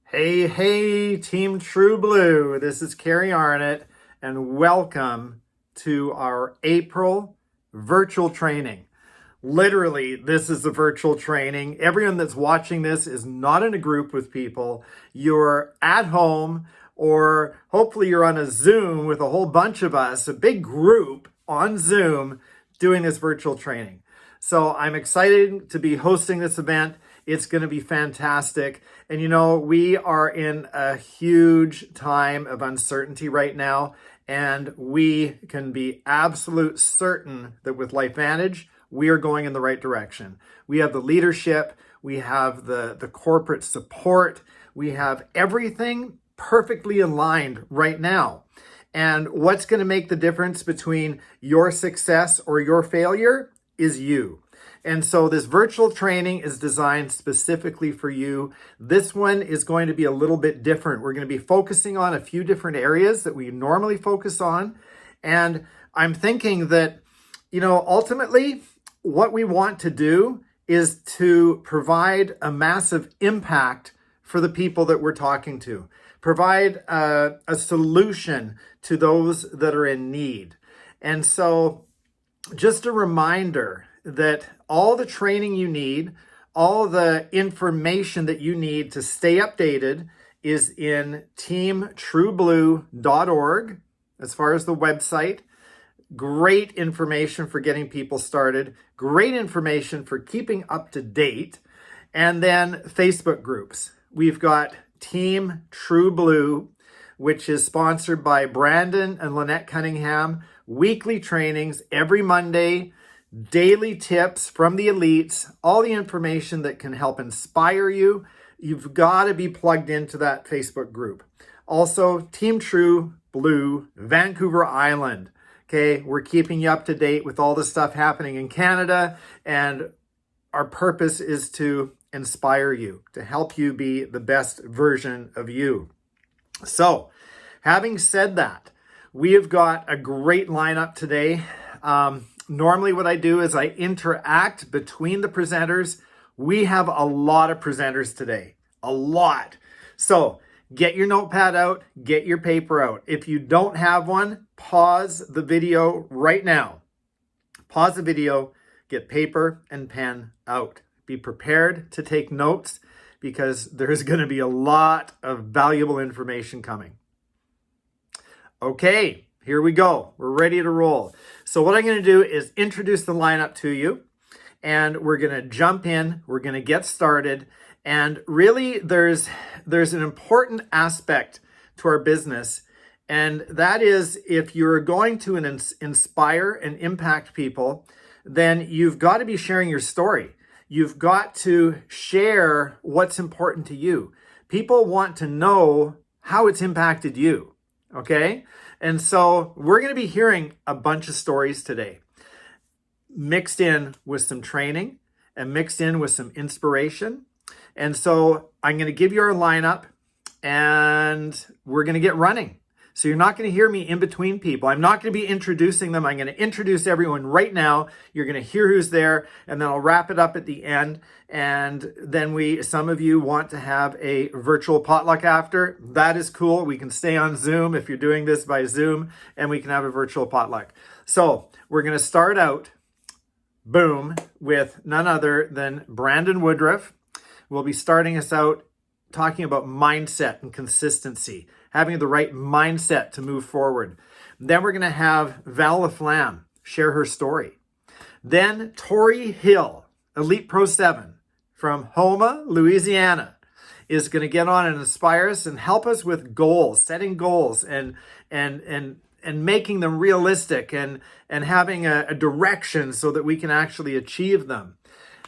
Hey, hey, Team True Blue. This is Carrie Arnott, and welcome to our April virtual training. Literally, this is a virtual training. Everyone that's watching this is not in a group with people. You're at home, or hopefully you're on a Zoom with a whole bunch of us, a big group on Zoom doing this virtual training. So I'm excited to be hosting this event. It's going to be fantastic. And you know, we are in a huge time of uncertainty right now, and we can be absolute certain that with LifeVantage, we are going in the right direction. We have the leadership, we have the corporate support, we have everything perfectly aligned right now. And what's going to make the difference between your success or your failure is you. And so this virtual training is designed specifically for you. This one is going to be a little bit different. We're going to be focusing on a few different areas that we normally focus on. And I'm thinking that, you know, ultimately what we want to do is to provide a massive impact for the people that we're talking to. Provide a solution to those that are in need. And so just a reminder that all the training you need, all the information that you need to stay updated is in teamtrueblue.org as far as the website. Great information for getting people started, great information for keeping up to date, and then Facebook groups. We've got Team True Blue, which is sponsored by Brandon and Lynette Cunningham, weekly trainings every Monday, daily tips from the elites, all the information that can help inspire you. You've got to be plugged into that Facebook group. Also, Team True Blue, Vancouver Island. Okay, we're keeping you up to date with all the stuff happening in Canada, and our purpose is to inspire you, to help you be the best version of you. So, having said that, we have got a great lineup today. Normally what I do is I interact between the presenters. We have a lot of presenters today, a lot. So get your notepad out, get your paper out. If you don't have one, pause the video right now. Pause the video, get paper and pen out. Be prepared to take notes because there's going to be a lot of valuable information coming. Okay. Here we go. We're ready to roll. So what I'm going to do is introduce the lineup to you, and we're going to jump in. We're going to get started. And really, there's an important aspect to our business, and that is if you're going to inspire and impact people, then you've got to be sharing your story. You've got to share what's important to you. People want to know how it's impacted you. Okay? And so we're going to be hearing a bunch of stories today, mixed in with some training and mixed in with some inspiration. And so I'm going to give you our lineup and we're going to get running. So you're not going to hear me in between people. I'm not going to be introducing them. I'm going to introduce everyone right now. You're going to hear who's there, and then I'll wrap it up at the end. And then some of you want to have a virtual potluck after. That is cool. We can stay on Zoom if you're doing this by Zoom, and we can have a virtual potluck. So we're going to start out, boom, with none other than Brandon Woodruff. We'll be starting us out talking about mindset and consistency, having the right mindset to move forward. Then we're going to have Val LaFlamme share her story. Then Tori Hill, Elite Pro 7 from Houma, Louisiana, is going to get on and inspire us and help us with goals, setting goals and making them realistic and having a direction so that we can actually achieve them.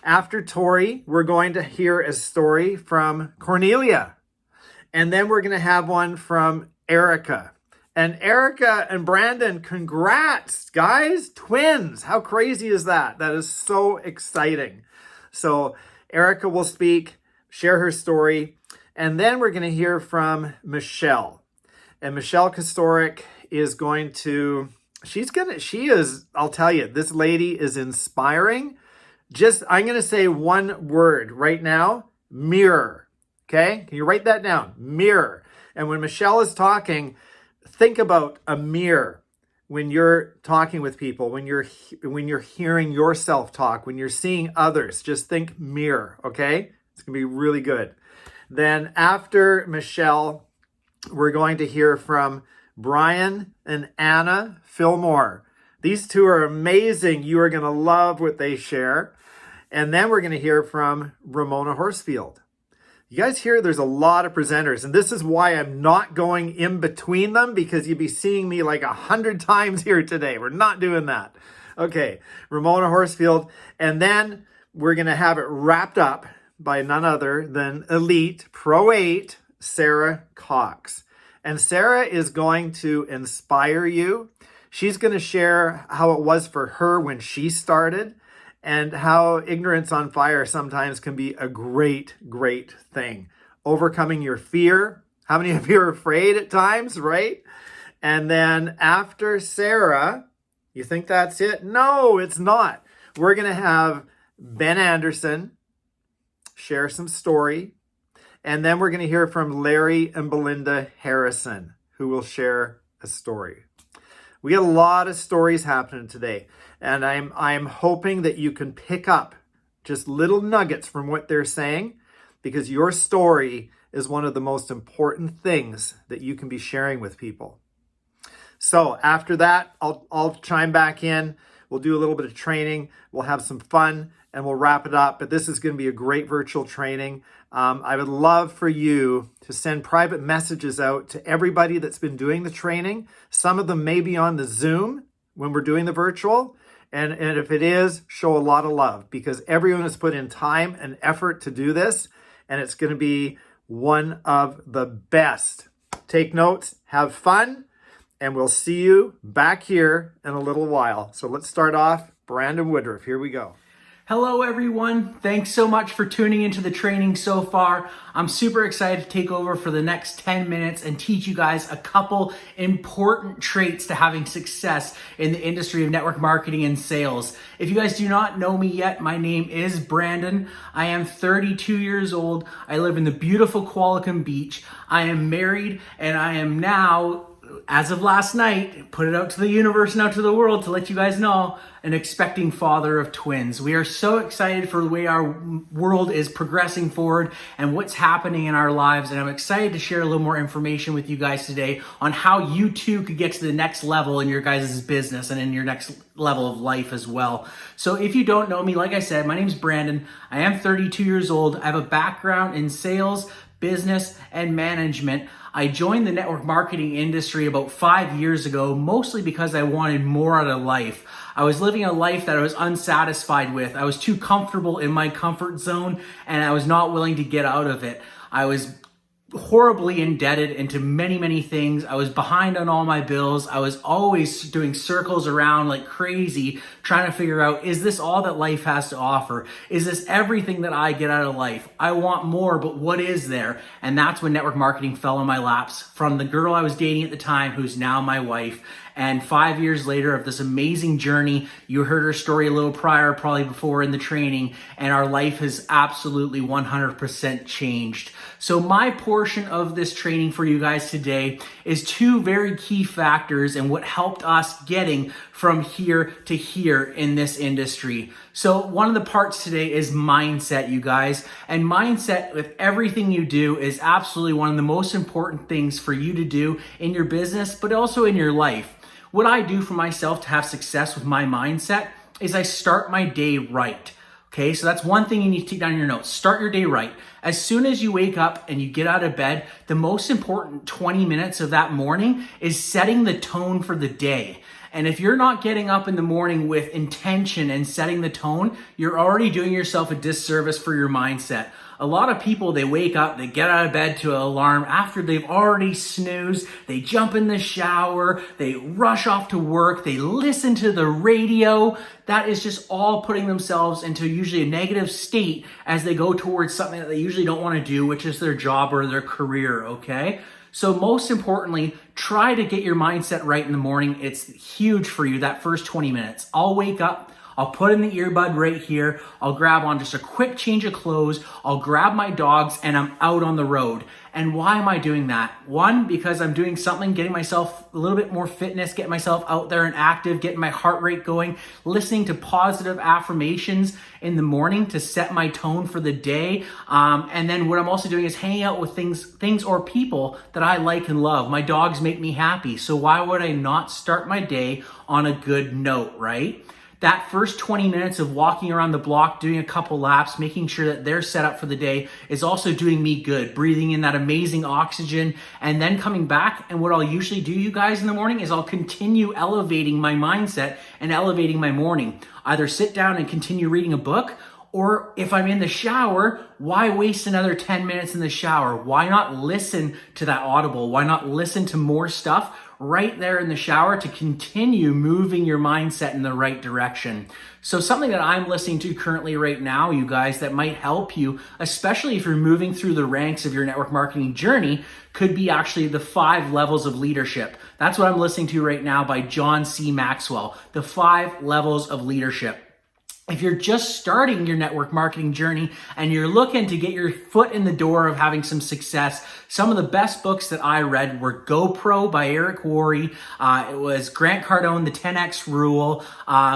After Tori, we're going to hear a story from Cornelia. And then we're going to have one from Erica. And Erica and Brandon, congrats, guys, twins. How crazy is that? That is so exciting. So Erica will speak, share her story. And then we're going to hear from Michelle. And Michelle Kostoric is going to, I'll tell you, this lady is inspiring. I'm going to say one word right now, mirror. Okay? Can you write that down? Mirror. And when Michelle is talking, think about a mirror when you're talking with people, when you're hearing yourself talk, when you're seeing others. Just think mirror, okay? It's going to be really good. Then after Michelle, we're going to hear from Brian and Anna Fillmore. These two are amazing. You are going to love what they share. And then we're going to hear from Ramona Horsfield. You guys hear there's a lot of presenters, and this is why I'm not going in between them, because you'd be seeing me like 100 times here today. We're not doing that. Okay, Ramona Horsfield. And then we're going to have it wrapped up by none other than Elite Pro 8, Sarah Cox. And Sarah is going to inspire you. She's going to share how it was for her when she started, and how ignorance on fire sometimes can be a great, great thing. Overcoming your fear. How many of you are afraid at times, right? And then after Sarah, you think that's it? No, it's not. We're going to have Ben Anderson share some story. And then we're going to hear from Larry and Belinda Harrison, who will share a story. We got a lot of stories happening today, and I'm hoping that you can pick up just little nuggets from what they're saying, because your story is one of the most important things that you can be sharing with people. So after that, I'll chime back in. We'll do a little bit of training. We'll have some fun, and we'll wrap it up. But this is going to be a great virtual training. I would love for you to send private messages out to everybody that's been doing the training. Some of them may be on the Zoom when we're doing the virtual. And if it is, show a lot of love, because everyone has put in time and effort to do this. And it's going to be one of the best. Take notes, have fun, and we'll see you back here in a little while. So let's start off. Brandon Woodruff, here we go. Hello everyone, thanks so much for tuning into the training so far. I'm super excited to take over for the next 10 minutes and teach you guys a couple important traits to having success in the industry of network marketing and sales. If you guys do not know me yet, my name is Brandon. I am 32 years old. I live in the beautiful Qualicum Beach. I am married, and I am now, as of last night, put it out to the universe and out to the world to let you guys know, an expecting father of twins. We are so excited for the way our world is progressing forward and what's happening in our lives. And I'm excited to share a little more information with you guys today on how you too could get to the next level in your guys' business and in your next level of life as well. So if you don't know me, like I said, my name's Brandon. I am 32 years old. I have a background in sales, business, and management. I joined the network marketing industry about 5 years ago, mostly because I wanted more out of life. I was living a life that I was unsatisfied with. I was too comfortable in my comfort zone, and I was not willing to get out of it. I was horribly indebted into many things. I was behind on all my bills. I was always doing circles around like crazy, trying to figure out, is this all that life has to offer? Is this everything that I get out of life? I want more, but what is there? And that's when network marketing fell in my laps from the girl I was dating at the time, who's now my wife. And 5 years later of this amazing journey, you heard her story a little prior, probably before in the training, and our life has absolutely 100% changed. So my portion of this training for you guys today is two very key factors in what helped us getting from here to here in this industry. So one of the parts today is mindset, you guys. And mindset with everything you do is absolutely one of the most important things for you to do in your business, but also in your life. What I do for myself to have success with my mindset is I start my day right. Okay, so that's one thing you need to take down in your notes. Start your day right. As soon as you wake up and you get out of bed, the most important 20 minutes of that morning is setting the tone for the day. And if you're not getting up in the morning with intention and setting the tone, you're already doing yourself a disservice for your mindset. A lot of people, they wake up, they get out of bed to an alarm after they've already snoozed, they jump in the shower, they rush off to work, they listen to the radio. That is just all putting themselves into usually a negative state as they go towards something that they usually don't want to do, which is their job or their career, okay? So most importantly, try to get your mindset right in the morning. It's huge for you, that first 20 minutes. I'll wake up, I'll put in the earbud right here. I'll grab on just a quick change of clothes. I'll grab my dogs and I'm out on the road. And why am I doing that? One, because I'm doing something, getting myself a little bit more fitness, getting myself out there and active, getting my heart rate going, listening to positive affirmations in the morning to set my tone for the day. And then what I'm also doing is hanging out with things or people that I like and love. My dogs make me happy. So why would I not start my day on a good note, right? That first 20 minutes of walking around the block, doing a couple laps, making sure that they're set up for the day is also doing me good, breathing in that amazing oxygen, and then coming back. And what I'll usually do, you guys, in the morning is I'll continue elevating my mindset and elevating my morning. Either sit down and continue reading a book, or if I'm in the shower, why waste another 10 minutes in the shower? Why not listen to that audible? Why not listen to more stuff right there in the shower to continue moving your mindset in the right direction? So something that I'm listening to currently right now, you guys, that might help you, especially if you're moving through the ranks of your network marketing journey, could be actually the 5 levels of leadership. That's what I'm listening to right now by John C. Maxwell, the 5 levels of leadership. If you're just starting your network marketing journey and you're looking to get your foot in the door of having some success, some of the best books that I read were GoPro by Eric Worre. It was Grant Cardone, The 10X Rule.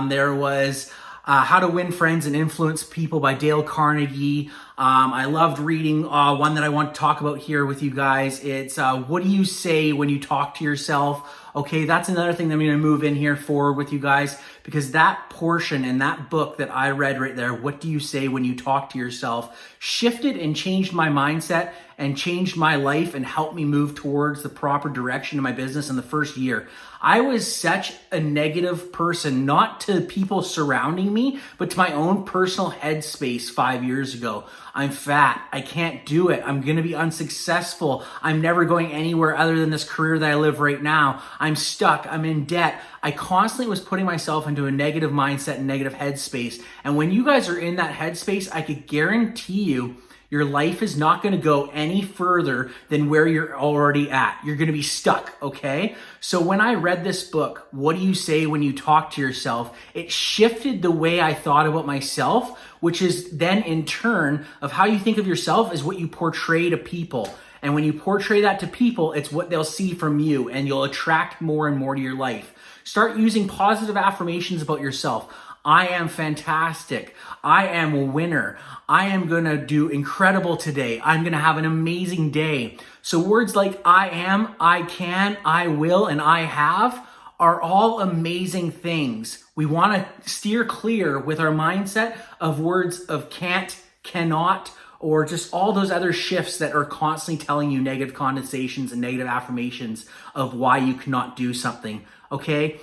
There was How to Win Friends and Influence People by Dale Carnegie. I loved reading one that I want to talk about here with you guys. It's What Do You Say When You Talk to Yourself? Okay, that's another thing that I'm going to move in here forward with you guys, because that portion and that book that I read right there, What Do You Say When You Talk to Yourself, shifted and changed my mindset and changed my life and helped me move towards the proper direction in my business in the first year. I was such a negative person, not to people surrounding me, but to my own personal headspace 5 years ago. I'm fat. I can't do it. I'm going to be unsuccessful. I'm never going anywhere other than this career that I live right now. I'm stuck. I'm in debt. I constantly was putting myself into a negative mindset and negative headspace. And when you guys are in that headspace, I could guarantee you, your life is not going to go any further than where you're already at. You're going to be stuck, okay? So when I read this book, What Do You Say When You Talk to Yourself, it shifted the way I thought about myself, which is then in turn of how you think of yourself is what you portray to people. And when you portray that to people, it's what they'll see from you, and you'll attract more and more to your life. Start using positive affirmations about yourself. I am fantastic. I am a winner. I am going to do incredible today. I'm going to have an amazing day. So words like I am, I can, I will, and I have are all amazing things. We want to steer clear with our mindset of words of can't, cannot, or just all those other shifts that are constantly telling you negative connotations and negative affirmations of why you cannot do something, okay?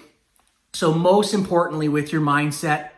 So most importantly with your mindset,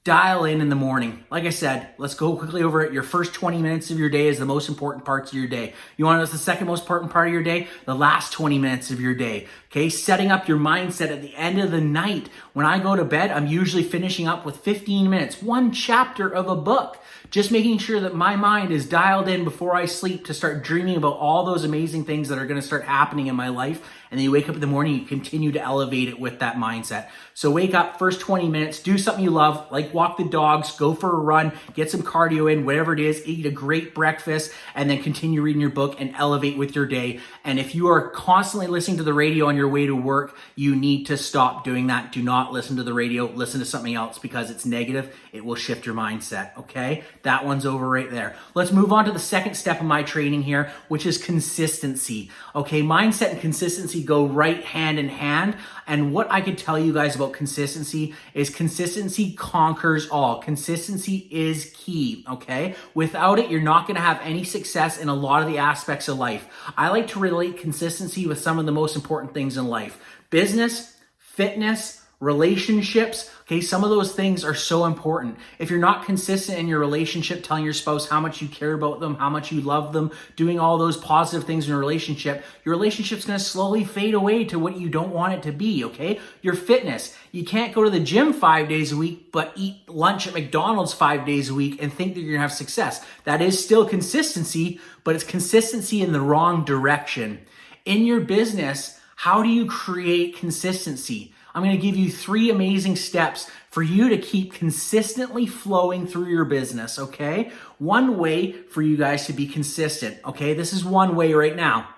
dial in the morning. Like I said, let's go quickly over it. Your first 20 minutes of your day is the most important parts of your day. You want to know what's the second most important part of your day? The last 20 minutes of your day. Okay, setting up your mindset at the end of the night. When I go to bed, I'm usually finishing up with 15 minutes, one chapter of a book. Just making sure that my mind is dialed in before I sleep to start dreaming about all those amazing things that are going to start happening in my life. And then you wake up in the morning, you continue to elevate it with that mindset. So wake up, first 20 minutes, do something you love, like walk the dogs, go for a run, get some cardio in, whatever it is, eat a great breakfast, and then continue reading your book and elevate with your day. And if you are constantly listening to the radio on your way to work, you need to stop doing that. Do not listen to the radio, listen to something else because it's negative. It will shift your mindset, okay? That one's over right there. Let's move on to the second step of my training here, which is consistency. Okay, mindset and consistency go right hand in hand. And what I could tell you guys about consistency is consistency conquers all. Consistency is key, okay? Without it, you're not going to have any success in a lot of the aspects of life. I like to relate consistency with some of the most important things in life. Business, fitness, relationships, okay, some of those things are so important. If you're not consistent in your relationship, telling your spouse how much you care about them, how much you love them, doing all those positive things in your relationship's going to slowly fade away to what you don't want it to be, okay? Your fitness, you can't go to the gym 5 days a week, but eat lunch at McDonald's 5 days a week and think that you're going to have success. That is still consistency, but it's consistency in the wrong direction. In your business, how do you create consistency? I'm going to give you 3 amazing steps for you to keep consistently flowing through your business, okay? One way for you guys to be consistent, okay? This is one way right now.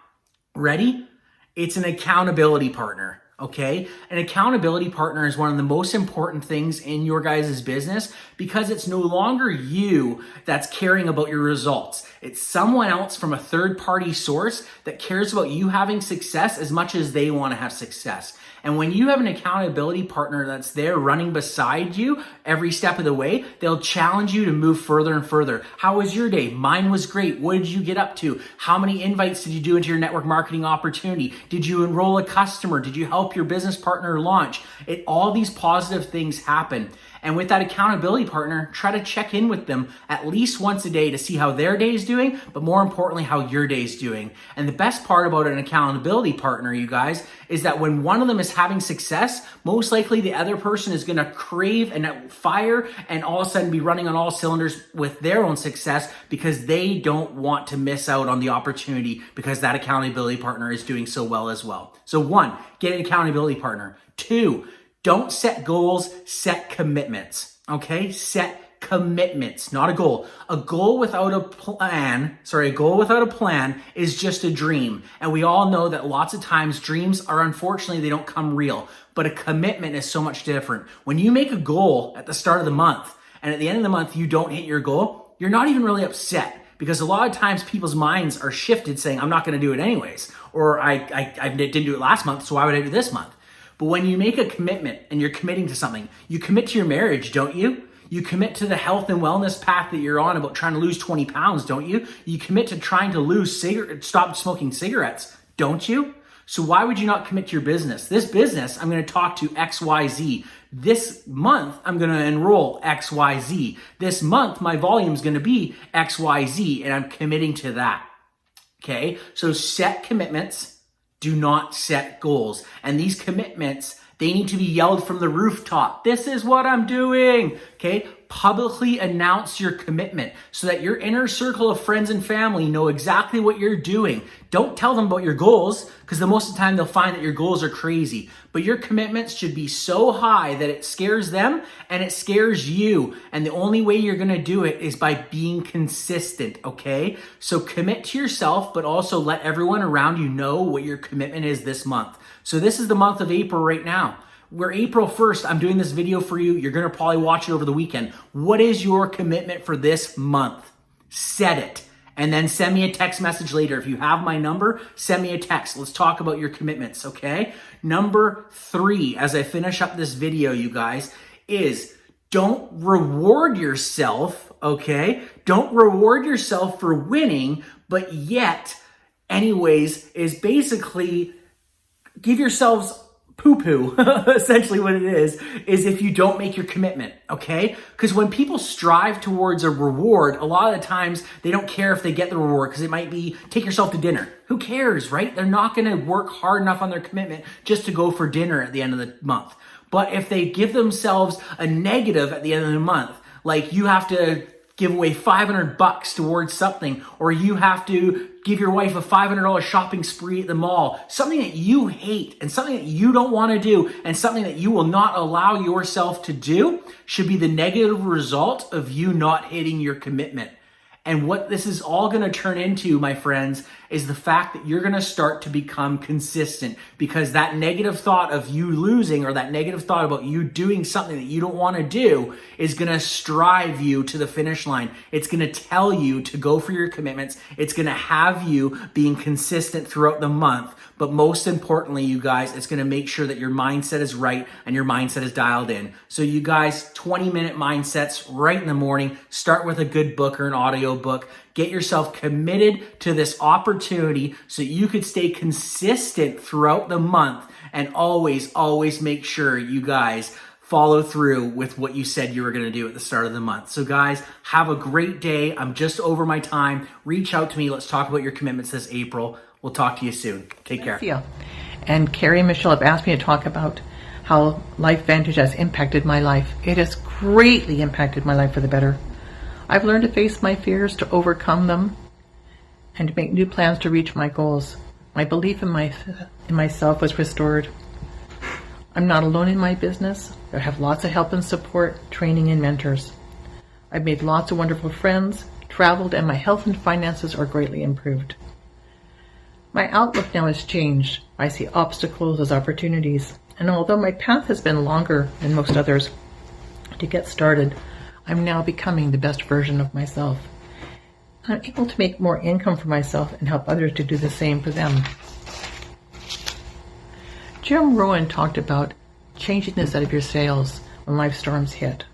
Ready? It's an accountability partner. Okay. An accountability partner is one of the most important things in your guys' business because it's no longer you that's caring about your results. It's someone else from a third party source that cares about you having success as much as they want to have success. And when you have an accountability partner that's there running beside you every step of the way, they'll challenge you to move further and further. How was your day? Mine was great. What did you get up to? How many invites did you do into your network marketing opportunity? Did you enroll a customer? Did you help your business partner launch? All these positive things happen. And with that accountability partner, try to check in with them at least once a day to see how their day is doing, but more importantly, how your day is doing. And the best part about an accountability partner, you guys, is that when one of them is having success, most likely the other person is going to crave and fire and all of a sudden be running on all cylinders with their own success because they don't want to miss out on the opportunity because that accountability partner is doing so well as well. So 1, get an accountability partner. 2, don't set goals, set commitments, okay? Set commitments, not a goal. A goal without a plan is just a dream. And we all know that lots of times dreams are, unfortunately, they don't come real. But a commitment is so much different. When you make a goal at the start of the month and at the end of the month you don't hit your goal, you're not even really upset. Because a lot of times people's minds are shifted saying, I'm not going to do it anyways. Or I didn't do it last month, so why would I do this month? But when you make a commitment and you're committing to something, you commit to your marriage, don't you? You commit to the health and wellness path that you're on about trying to lose 20 pounds, don't you? You commit to trying to stop smoking cigarettes, don't you? So why would you not commit to your business? This business, I'm going to talk to XYZ. This month, I'm going to enroll XYZ. This month, my volume is going to be XYZ, and I'm committing to that. Okay? So set commitments. Do not set goals. And these commitments, they need to be yelled from the rooftop. This is what I'm doing. Okay? Publicly announce your commitment so that your inner circle of friends and family know exactly what you're doing. Don't tell them about your goals because most of the time they'll find that your goals are crazy. But your commitments should be so high that it scares them and it scares you. And the only way you're going to do it is by being consistent, okay? So commit to yourself, but also let everyone around you know what your commitment is this month. So this is the month of April right now. We're April 1st. I'm doing this video for you. You're going to probably watch it over the weekend. What is your commitment for this month? Set it. And then send me a text message later. If you have my number, send me a text. Let's talk about your commitments, okay? Number 3, as I finish up this video, you guys, is don't reward yourself, okay? Don't reward yourself for winning, but yet, anyways, is basically give yourselves poo-poo, essentially what it is if you don't make your commitment, okay? Because when people strive towards a reward, a lot of the times they don't care if they get the reward because it might be take yourself to dinner. Who cares, right? They're not going to work hard enough on their commitment just to go for dinner at the end of the month. But if they give themselves a negative at the end of the month, like you have to give away $500 towards something, or you have to give your wife a $500 shopping spree at the mall, something that you hate and something that you don't want to do and something that you will not allow yourself to do should be the negative result of you not hitting your commitment. And what this is all going to turn into, my friends, is the fact that you're going to start to become consistent, because that negative thought of you losing, or that negative thought about you doing something that you don't want to do, is going to strive you to the finish line. It's going to tell you to go for your commitments. It's going to have you being consistent throughout the month. But most importantly, you guys, it's going to make sure that your mindset is right and your mindset is dialed in. So you guys, 20-minute mindsets right in the morning. Start with a good book or an audio book. Get yourself committed to this opportunity so you could stay consistent throughout the month, and always make sure you guys follow through with what you said you were going to do at the start of the month. So guys, have a great day. I'm just over my time. Reach out to me. Let's talk about your commitments this April. We'll talk to you soon. Take care. And Carrie and Michelle have asked me to talk about how Life Vantage has impacted my life. It has greatly impacted my life for the better. I've learned to face my fears, to overcome them, and to make new plans to reach my goals. My belief in myself was restored. I'm not alone in my business. I have lots of help and support, training and mentors. I've made lots of wonderful friends, traveled, and my health and finances are greatly improved. My outlook now has changed. I see obstacles as opportunities. And although my path has been longer than most others to get started, I'm now becoming the best version of myself. I'm able to make more income for myself and help others to do the same for them. Jim Rohn talked about changing the set of your sails when life storms hit.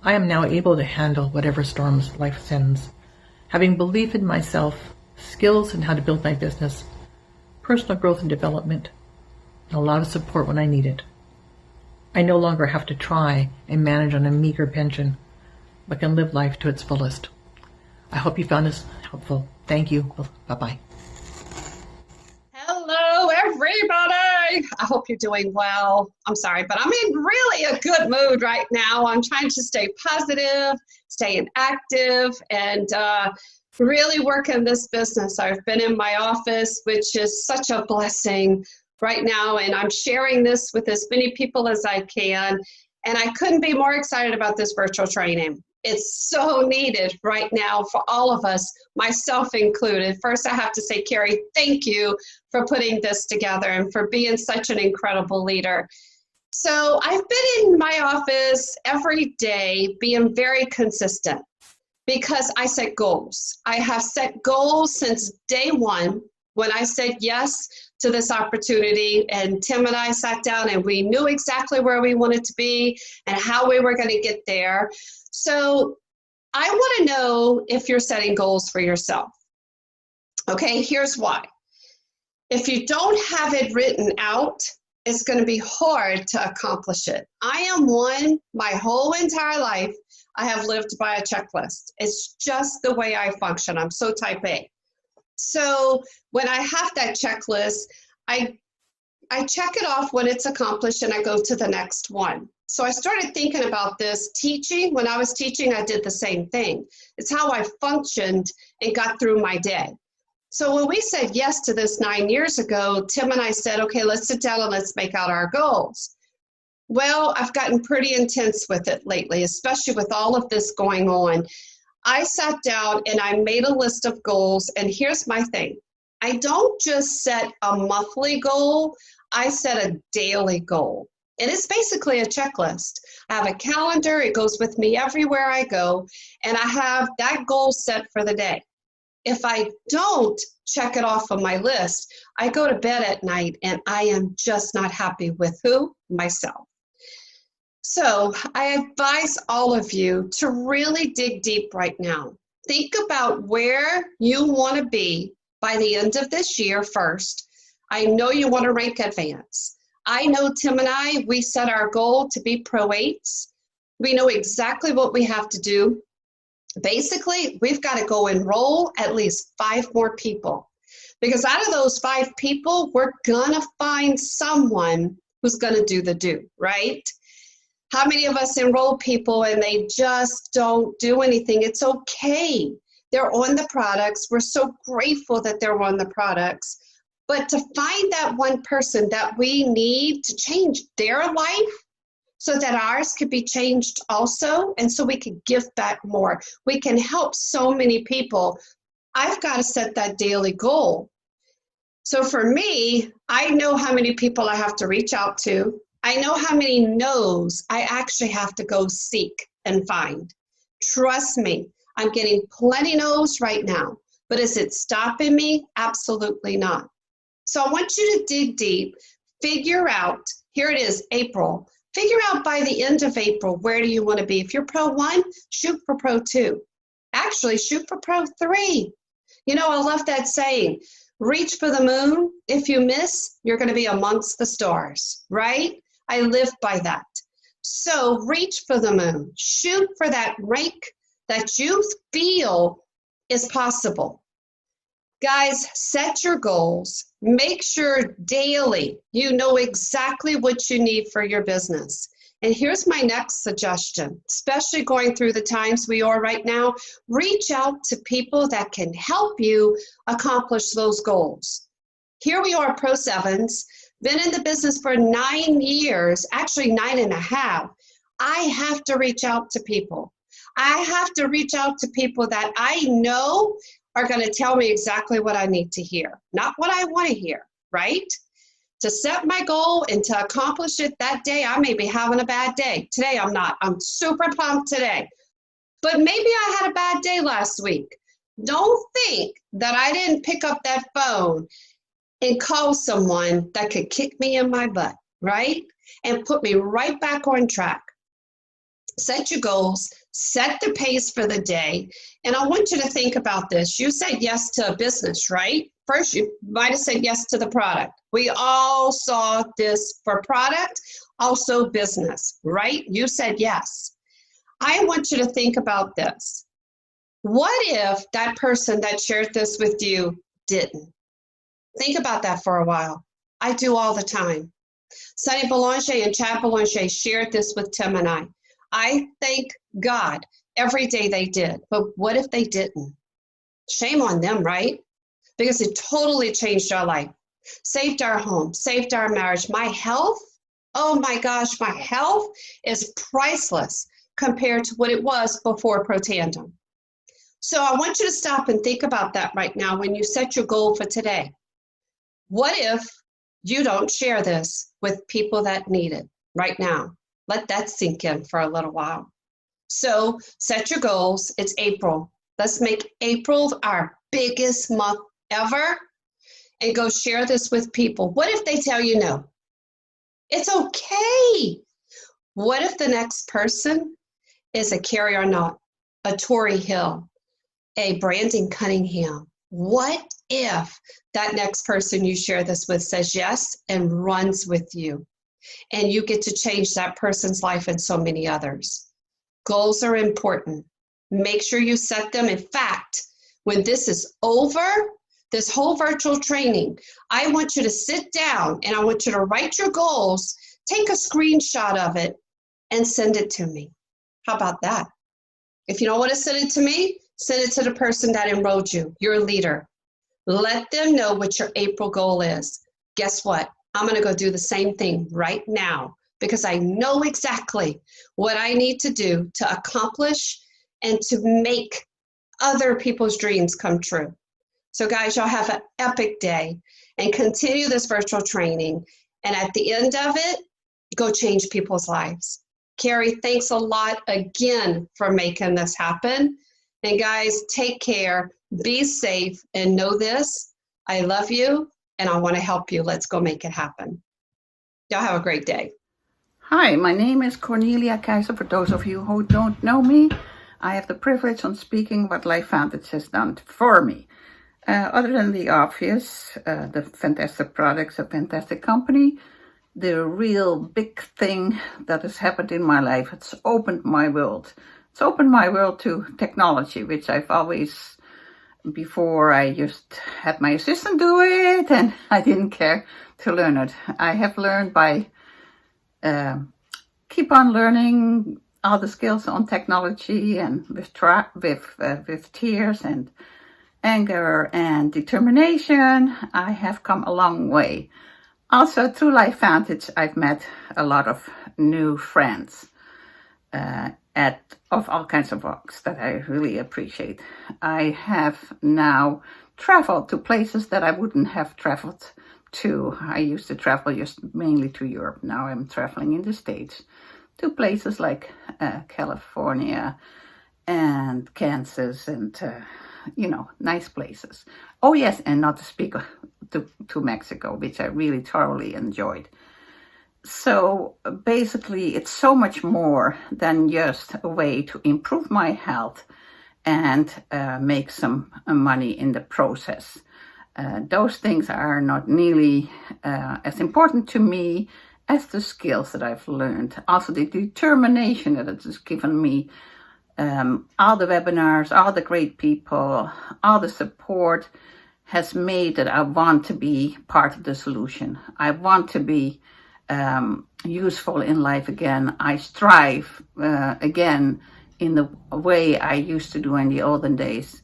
I am now able to handle whatever storms life sends, having belief in myself, skills in how to build my business, personal growth and development, and a lot of support when I need it. I no longer have to try and manage on a meager pension, but can live life to its fullest. I hope you found this helpful. Thank you. Bye-bye. Hello, everybody. I hope you're doing well. I'm sorry, but I'm in really a good mood right now. I'm trying to stay positive, staying active, and really work in this business. I've been in my office, which is such a blessing right now, and I'm sharing this with as many people as I can, and I couldn't be more excited about this virtual training. It's so needed right now for all of us, myself included. First, I have to say, Carrie, thank you for putting this together and for being such an incredible leader. So I've been in my office every day being very consistent because I set goals. I have set goals since day one when I said yes to this opportunity, and Tim and I sat down and we knew exactly where we wanted to be and how we were going to get there. So I want to know if you're setting goals for yourself. Okay, here's why. If you don't have it written out, it's going to be hard to accomplish it. I am one, my whole entire life, I have lived by a checklist. It's just the way I function. I'm so type A. So when I have that checklist, I check it off when it's accomplished and I go to the next one. So I started thinking about this teaching. When I was teaching, I did the same thing. It's how I functioned and got through my day. So when we said yes to this 9 years ago, Tim and I said, okay, let's sit down and let's make out our goals. Well, I've gotten pretty intense with it lately, especially with all of this going on. I sat down and I made a list of goals, and here's my thing. I don't just set a monthly goal, I set a daily goal. And it's basically a checklist. I have a calendar, it goes with me everywhere I go, and I have that goal set for the day. If I don't check it off on my list, I go to bed at night and I am just not happy with who? Myself. So I advise all of you to really dig deep right now. Think about where you want to be by the end of this year first. I know you want to rank advance. I know Tim and I, we set our goal to be Pro 8s. We know exactly what we have to do. Basically, we've got to go enroll at least 5 more people. Because out of those 5 people, we're going to find someone who's going to do the do, right? How many of us enroll people and they just don't do anything? It's okay. They're on the products. We're so grateful that they're on the products. But to find that one person that we need to change their life so that ours could be changed also, and so we can give back more. We can help so many people. I've got to set that daily goal. So for me, I know how many people I have to reach out to. I know how many no's I actually have to go seek and find. Trust me, I'm getting plenty no's right now, but is it stopping me? Absolutely not. So I want you to dig deep, figure out, here it is, April. Figure out by the end of April, where do you want to be? If you're Pro 1, shoot for Pro 2. Actually, shoot for Pro 3. You know, I love that saying, reach for the moon. If you miss, you're going to be amongst the stars, right? I live by that. So reach for the moon. Shoot for that rank that you feel is possible. Guys, set your goals. Make sure daily you know exactly what you need for your business. And here's my next suggestion, especially going through the times we are right now. Reach out to people that can help you accomplish those goals. Here we are, Pro 7s. been in the business for 9 years, actually 9.5. I have to reach out to people. I have to reach out to people that I know are going to tell me exactly what I need to hear, not what I want to hear, right? To set my goal and to accomplish it that day, I may be having a bad day. Today, I'm not. I'm super pumped today. But maybe I had a bad day last week. Don't think that I didn't pick up that phone and call someone that could kick me in my butt, right? And put me right back on track. Set your goals, set the pace for the day. And I want you to think about this. You said yes to a business, right? First, you might have said yes to the product. We all saw this for product, also business, right? You said yes. I want you to think about this. What if that person that shared this with you didn't? Think about that for a while. I do all the time. Sunny Belanger and Chad Belanger shared this with Tim and I. I thank God every day they did. But what if they didn't? Shame on them, right? Because it totally changed our life. Saved our home, saved our marriage. My health, oh my gosh, my health is priceless compared to what it was before Protandem. So I want you to stop and think about that right now when you set your goal for today. What if you don't share this with people that need it right now? Let that sink in for a little while. So set your goals. It's April. Let's make April our biggest month ever and go share this with people. What if they tell you no? It's okay. What if the next person is a Carrie Arnott, a Tori Hill, a Brandon Cunningham? What if that next person you share this with says yes and runs with you? And you get to change that person's life and so many others. Goals are important. Make sure you set them. In fact, when this is over, this whole virtual training, I want you to sit down and I want you to write your goals, take a screenshot of it, and send it to me. How about that? If you don't want to send it to me, send it to the person that enrolled you, your leader. Let them know what your April goal is. Guess what? I'm going to go do the same thing right now because I know exactly what I need to do to accomplish and to make other people's dreams come true. So guys, y'all have an epic day and continue this virtual training. And at the end of it, go change people's lives. Carrie, thanks a lot again for making this happen. And guys, take care, be safe, and know this, I love you and I want to help you. Let's go make it happen. Y'all have a great day. Hi, my name is Cornelia Keizer. For those of you who don't know me, I have the privilege on speaking what Life Vantage has done for me. Other than the obvious, the fantastic products, a fantastic company, the real big thing that has happened in my life, it's opened my world. It's opened my world to technology, which I've always, before I just had my assistant do it and I didn't care to learn it. I have learned by keep on learning all the skills on technology and with tears and anger and determination. I have come a long way. Also, through Life Vantage, I've met a lot of new friends of all kinds of walks that I really appreciate. I have now traveled to places that I wouldn't have traveled to. I used to travel just mainly to Europe. Now I'm traveling in the States to places like California and Kansas and, nice places. Oh yes, and not to speak to Mexico, which I really thoroughly enjoyed. So basically, it's so much more than just a way to improve my health and make some money in the process. Those things are not nearly as important to me as the skills that I've learned. Also, the determination that it has given me. All the webinars, all the great people, all the support has made that I want to be part of the solution. I want to be useful in life again. I strive again in the way I used to do in the olden days.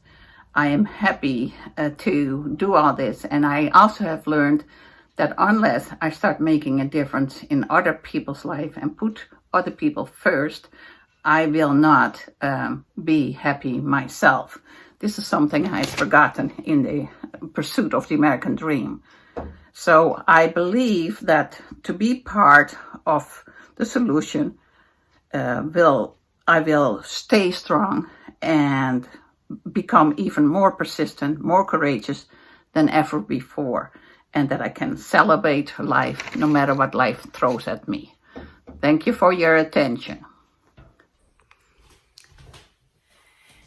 I am happy to do all this. And I also have learned that unless I start making a difference in other people's life and put other people first, I will not be happy myself. This is something I've forgotten in the pursuit of the American dream. So I believe that to be part of the solution, I will stay strong and become even more persistent, more courageous than ever before, and that I can celebrate life no matter what life throws at me. Thank you for your attention.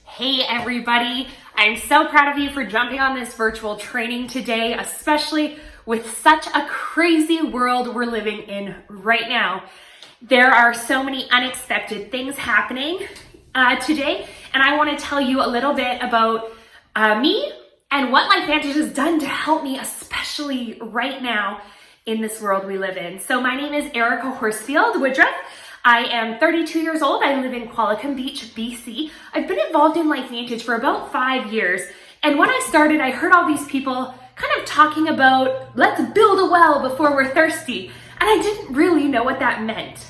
Hey everybody, I'm so proud of you for jumping on this virtual training today, especially with such a crazy world we're living in right now. There are so many unexpected things happening today, and I want to tell you a little bit about me and what LifeVantage has done to help me, especially right now in this world we live in. So my name is Erica Horsfield Woodruff. I am 32 years old. I live in Qualicum Beach, BC. I've been involved in LifeVantage for about 5 years. And when I started, I heard all these people kind of talking about, let's build a well before we're thirsty. And I didn't really know what that meant.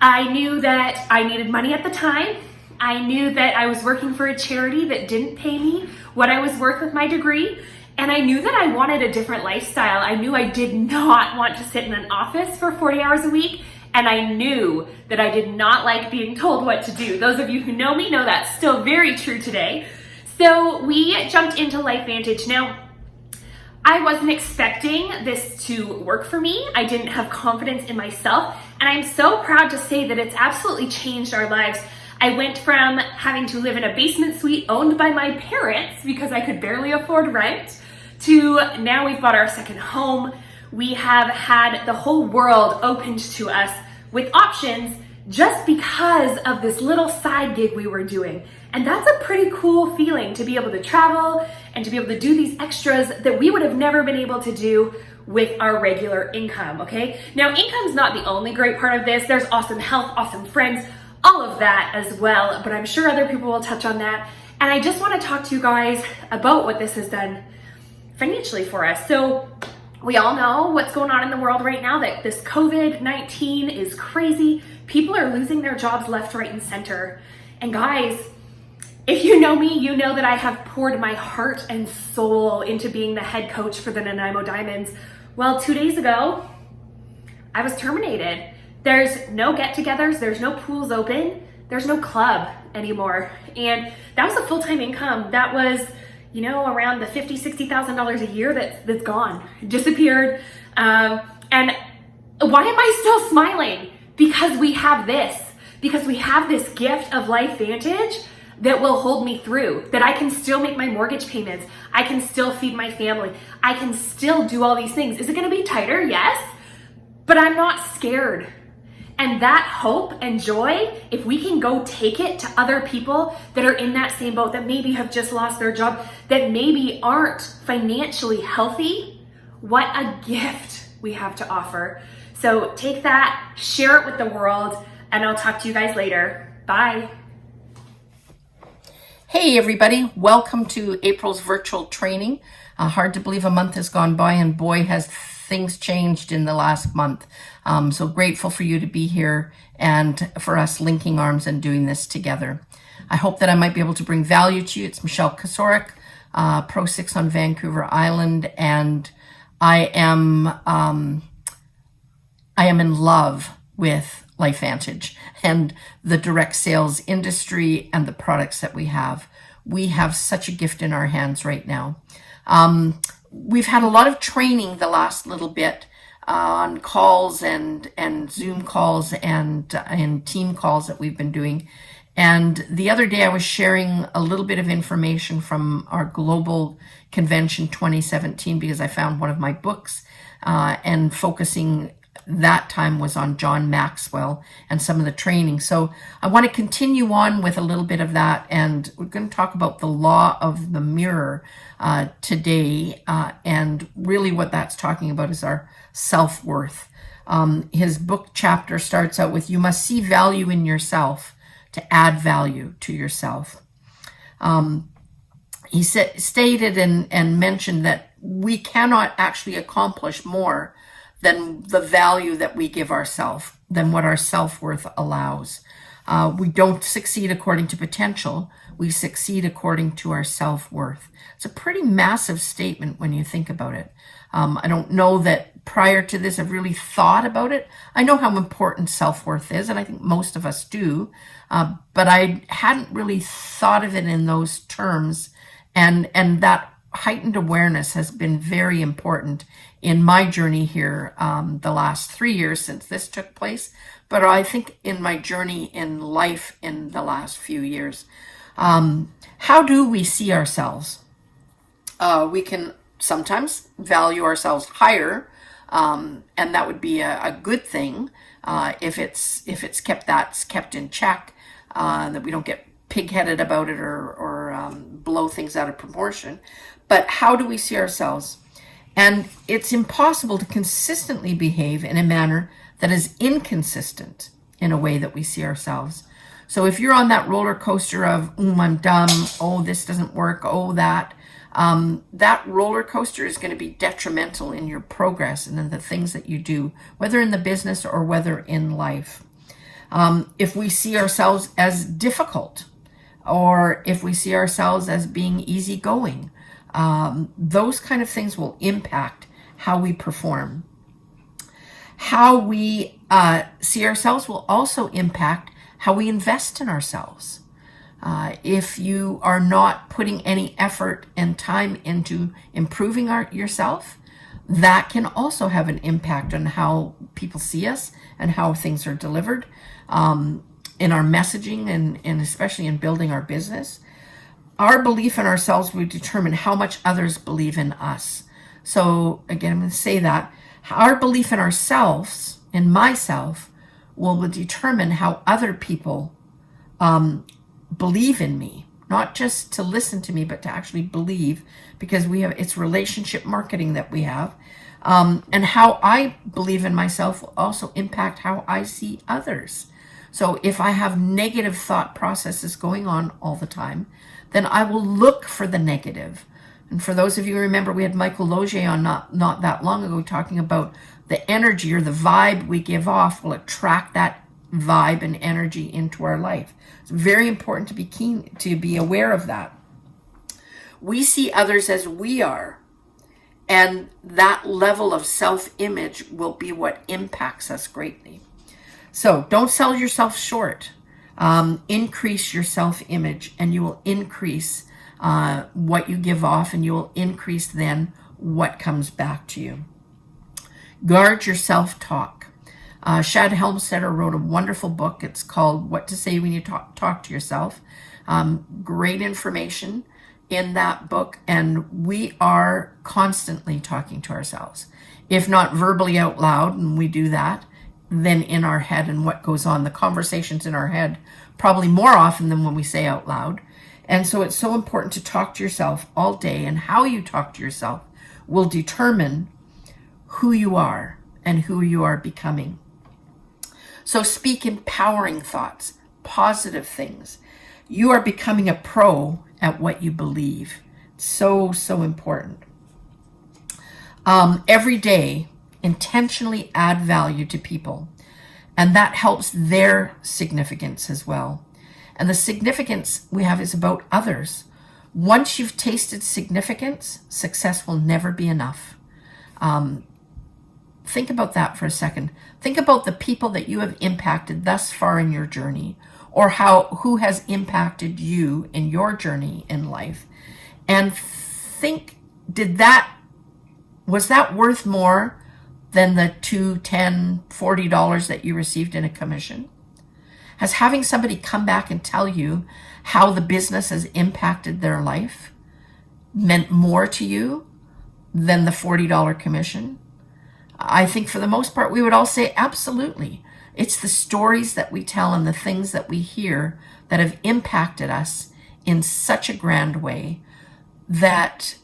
I knew that I needed money at the time. I knew that I was working for a charity that didn't pay me what I was worth with my degree. And I knew that I wanted a different lifestyle. I knew I did not want to sit in an office for 40 hours a week. And I knew that I did not like being told what to do. Those of you who know me know that's still very true today. So we jumped into LifeVantage. Now, I wasn't expecting this to work for me. I didn't have confidence in myself. And I'm so proud to say that it's absolutely changed our lives. I went from having to live in a basement suite owned by my parents because I could barely afford rent to now we've bought our second home. We have had the whole world opened to us with options just because of this little side gig we were doing. And that's a pretty cool feeling to be able to travel and to be able to do these extras that we would have never been able to do with our regular income, okay? Now, income's not the only great part of this. There's awesome health, awesome friends, all of that as well, but I'm sure other people will touch on that. And I just want to talk to you guys about what this has done financially for us. So we all know what's going on in the world right now, that this COVID-19 is crazy. People are losing their jobs left, right, and center. And guys, if you know me, you know that I have poured my heart and soul into being the head coach for the Nanaimo Diamonds. Well, 2 days ago, I was terminated. There's no get-togethers, there's no pools open, there's no club anymore. And that was a full-time income. That was, you know, around the $50,000, $60,000 a year that's gone, disappeared. And why am I still smiling? Because we have this gift of LifeVantage that will hold me through, that I can still make my mortgage payments. I can still feed my family. I can still do all these things. Is it gonna be tighter? Yes, but I'm not scared. And that hope and joy, if we can go take it to other people that are in that same boat, that maybe have just lost their job, that maybe aren't financially healthy, what a gift we have to offer. So take that, share it with the world, and I'll talk to you guys later. Bye. Hey everybody, welcome to April's virtual training. Hard to believe a month has gone by, and boy has things changed in the last month. So grateful for you to be here and for us linking arms and doing this together. I hope that I might be able to bring value to you. It's Michelle Kasorik, Pro 6 on Vancouver Island, and I am in love with LifeVantage and the direct sales industry and the products that we have. We have such a gift in our hands right now. We've had a lot of training the last little bit on calls and Zoom calls and team calls that we've been doing. And the other day I was sharing a little bit of information from our global convention 2017 because I found one of my books and focusing that time was on John Maxwell and some of the training. So I want to continue on with a little bit of that, and we're going to talk about the law of the mirror today, and really what that's talking about is our self-worth. His book chapter starts out with, you must see value in yourself to add value to yourself. He stated and mentioned that we cannot actually accomplish more than the value that we give ourselves, than what our self-worth allows. We don't succeed according to potential. We succeed according to our self-worth. It's a pretty massive statement when you think about it. I don't know that prior to this I've really thought about it. I know how important self-worth is, and I think most of us do, but I hadn't really thought of it in those terms, and that heightened awareness has been very important in my journey here the last 3 years since this took place, but I think in my journey in life in the last few years. How do we see ourselves? We can sometimes value ourselves higher, and that would be a good thing if it's kept in check, that we don't get pig-headed about it or blow things out of proportion. But how do we see ourselves? And it's impossible to consistently behave in a manner that is inconsistent in a way that we see ourselves. So if you're on that roller coaster of, I'm dumb, oh, this doesn't work, oh, that roller coaster is going to be detrimental in your progress and in the things that you do, whether in the business or whether in life. If we see ourselves as difficult, or if we see ourselves as being easygoing, those kind of things will impact how we perform. How we see ourselves will also impact how we invest in ourselves. If you are not putting any effort and time into improving yourself, that can also have an impact on how people see us and how things are delivered in our messaging and especially in building our business. Our belief in ourselves will determine how much others believe in us. So again, I'm going to say that our belief in ourselves, in myself, will determine how other people believe in me, not just to listen to me, but to actually believe, because it's relationship marketing that we have. And how I believe in myself will also impact how I see others. So if I have negative thought processes going on all the time, then I will look for the negative. And for those of you who remember, we had Michael Logier on not that long ago talking about the energy or the vibe we give off will attract that vibe and energy into our life. It's very important to be aware of that. We see others as we are, and that level of self-image will be what impacts us greatly. So don't sell yourself short. Increase your self-image, and you will increase what you give off, and you will increase then what comes back to you. Guard your self-talk. Shad Helmstetter wrote a wonderful book. It's called What to Say When You Talk to Yourself. Great information in that book, and we are constantly talking to ourselves. If not verbally out loud, and we do that, then in our head, and what goes on, the conversations in our head, probably more often than when we say out loud. And so it's so important to talk to yourself all day, and how you talk to yourself will determine who you are and who you are becoming. So speak empowering thoughts, positive things. You are becoming a pro at what you believe. So important. Every day, intentionally add value to people, and that helps their significance as well. And the significance we have is about others. Once you've tasted significance, success will never be enough. Think about that for a second. Think about the people that you have impacted thus far in your journey, or who has impacted you in your journey in life, and think, was that worth more than the $2, $10, $40 that you received in a commission? Has having somebody come back and tell you how the business has impacted their life meant more to you than the $40 commission? I think for the most part, we would all say absolutely. It's the stories that we tell and the things that we hear that have impacted us in such a grand way that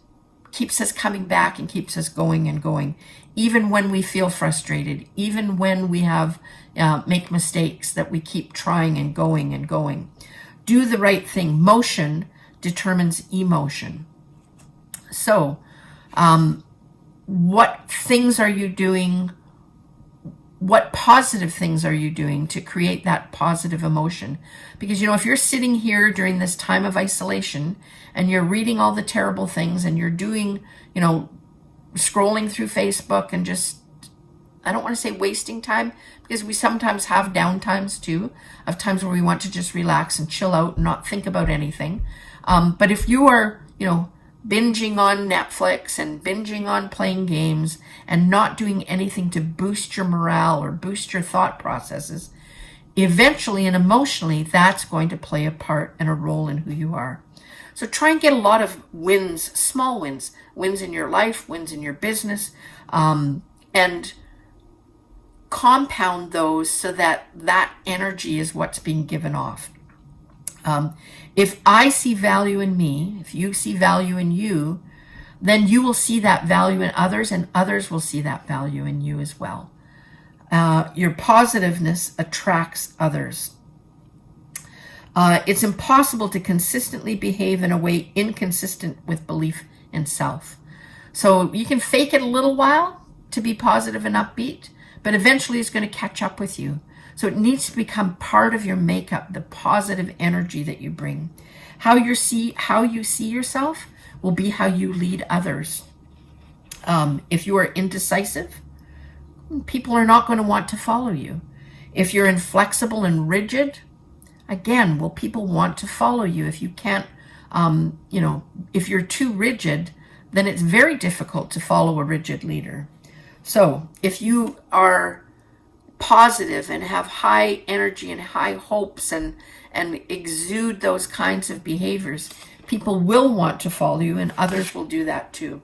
keeps us coming back and keeps us going and going, even when we feel frustrated, even when we have make mistakes, that we keep trying and going and going. Do the right thing. Motion determines emotion. So What things are you doing? What positive things are you doing to create that positive emotion? Because, if you're sitting here during this time of isolation and you're reading all the terrible things and you're doing, scrolling through Facebook and just, I don't want to say wasting time, because we sometimes have downtimes too, of times where we want to just relax and chill out and not think about anything. But if you are, binging on Netflix and binging on playing games and not doing anything to boost your morale or boost your thought processes, eventually and emotionally, that's going to play a part and a role in who you are. So try and get a lot of wins, small wins in your life, wins in your business, and compound those so that energy is what's being given off. If I see value in me, if you see value in you, then you will see that value in others, and others will see that value in you as well. Your positiveness attracts others. It's impossible to consistently behave in a way inconsistent with belief in self. So you can fake it a little while to be positive and upbeat, but eventually it's going to catch up with you. So it needs to become part of your makeup, the positive energy that you bring. How you see yourself will be how you lead others. If you are indecisive, people are not going to want to follow you. If you're inflexible and rigid, again, will people want to follow you? If you can't, if you're too rigid, then it's very difficult to follow a rigid leader. So if you are positive and have high energy and high hopes and exude those kinds of behaviors, people will want to follow you, and others will do that too.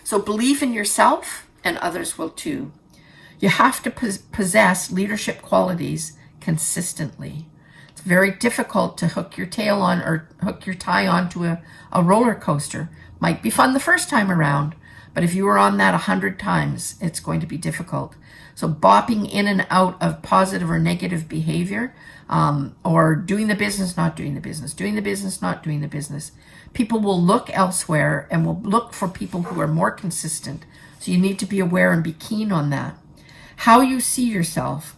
So believe in yourself and others will too. You have to possess leadership qualities consistently. It's very difficult to hook your tail on or hook your tie onto a roller coaster. Might be fun the first time around, but if you were on that 100 times, it's going to be difficult. So bopping in and out of positive or negative behavior, or doing the business, not doing the business, doing the business, not doing the business, people will look elsewhere and will look for people who are more consistent. So you need to be aware and be keen on that. How you see yourself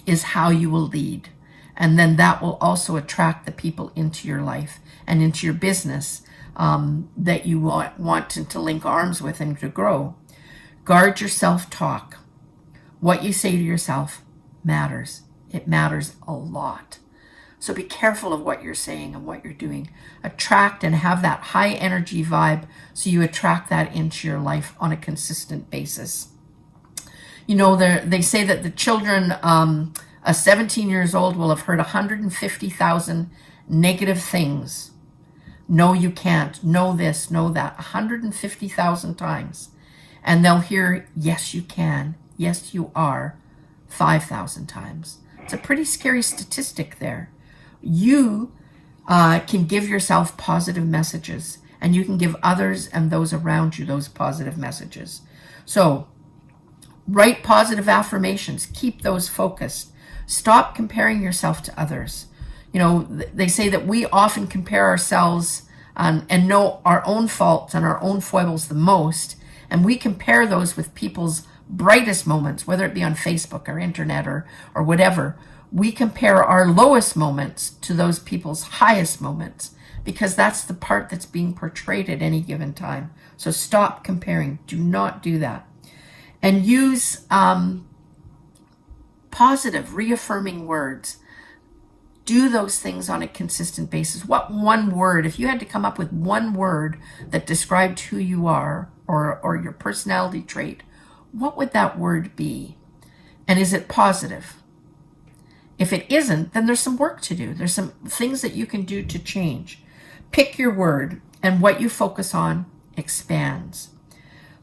is how you will lead. And then that will also attract the people into your life and into your business that you want to link arms with and to grow. Guard your self-talk. What you say to yourself matters. It matters a lot. So be careful of what you're saying and what you're doing. Attract and have that high energy vibe so you attract that into your life on a consistent basis. They say that the children, 17 years old, will have heard 150,000 negative things. No, you can't. No this, no that. 150,000 times. And they'll hear, yes, you can. Yes, you are, 5,000 times. It's a pretty scary statistic there. You can give yourself positive messages, and you can give others and those around you those positive messages. So write positive affirmations. Keep those focused. Stop comparing yourself to others. They say that we often compare ourselves and know our own faults and our own foibles the most, and we compare those with people's brightest moments, whether it be on Facebook or internet or whatever. We compare our lowest moments to those people's highest moments because that's the part that's being portrayed at any given time. So stop comparing. Do not do that. And use positive, reaffirming words. Do those things on a consistent basis. What one word, if you had to come up with one word that described who you are or your personality trait, what would that word be? And is it positive? If it isn't, then there's some work to do. There's some things that you can do to change. Pick your word, and what you focus on expands.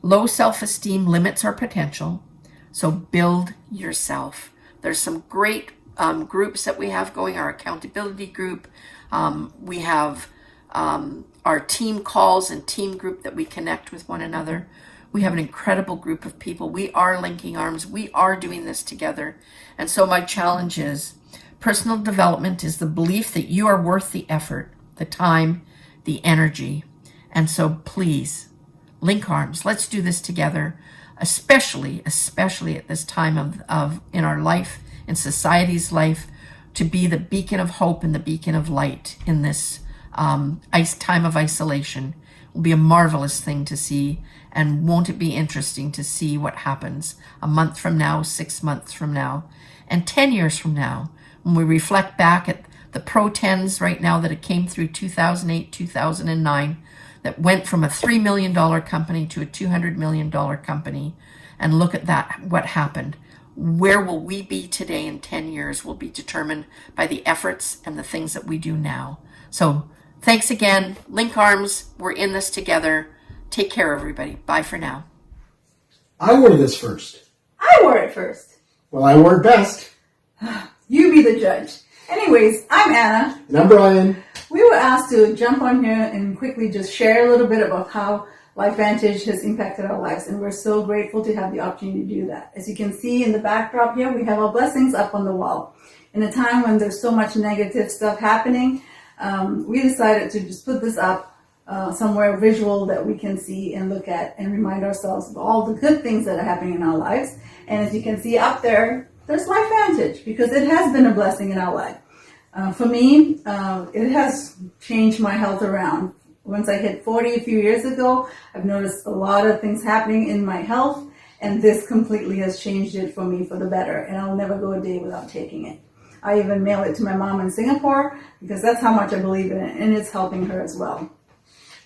Low self-esteem limits our potential, so build yourself. There's some great groups that we have going, our accountability group. We have our team calls and team group that we connect with one another. We have an incredible group of people. We are linking arms. We are doing this together. And so my challenge is, personal development is the belief that you are worth the effort, the time, the energy. And so please link arms. Let's do this together, especially at this time of in our life, in society's life, to be the beacon of hope and the beacon of light in this time of isolation. It will be a marvelous thing to see. And won't it be interesting to see what happens a month from now, 6 months from now, and 10 years from now, when we reflect back at the Pro-10s right now that it came through 2008, 2009, that went from a $3 million company to a $200 million company, and look at that, what happened. Where will we be today in 10 years will be determined by the efforts and the things that we do now. So thanks again. Link arms, we're in this together. Take care, everybody. Bye for now. I wore this first. I wore it first. Well, I wore it best. You be the judge. Anyways, I'm Anna. And I'm Brian. We were asked to jump on here and quickly just share a little bit about how LifeVantage has impacted our lives, and we're so grateful to have the opportunity to do that. As you can see in the backdrop here, we have our blessings up on the wall. In a time when there's so much negative stuff happening, we decided to just put this up somewhere visual that we can see and look at and remind ourselves of all the good things that are happening in our lives. And as you can see up there, there's LifeVantage, because it has been a blessing in our life. For me, it has changed my health around. Once I hit 40 a few years ago, I've noticed a lot of things happening in my health, and this completely has changed it for me for the better, and I'll never go a day without taking it. I even mail it to my mom in Singapore, because that's how much I believe in it, and it's helping her as well.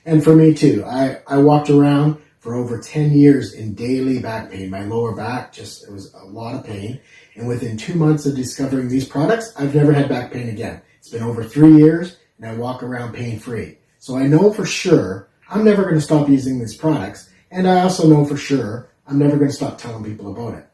And for me too. I walked around for over 10 years in daily back pain. My lower back, it was a lot of pain. And within 2 months of discovering these products, I've never had back pain again. It's been over 3 years, and I walk around pain-free. So I know for sure I'm never going to stop using these products. And I also know for sure I'm never going to stop telling people about it.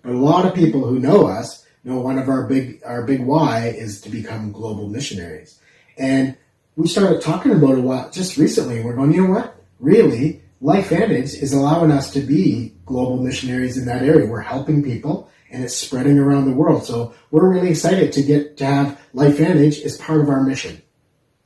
But a lot of people who know us know one of our big why is to become global missionaries. And we started talking about it just recently, and we're going, you know what? Really, LifeVantage is allowing us to be global missionaries in that area. We're helping people, and it's spreading around the world. So we're really excited to have LifeVantage as part of our mission.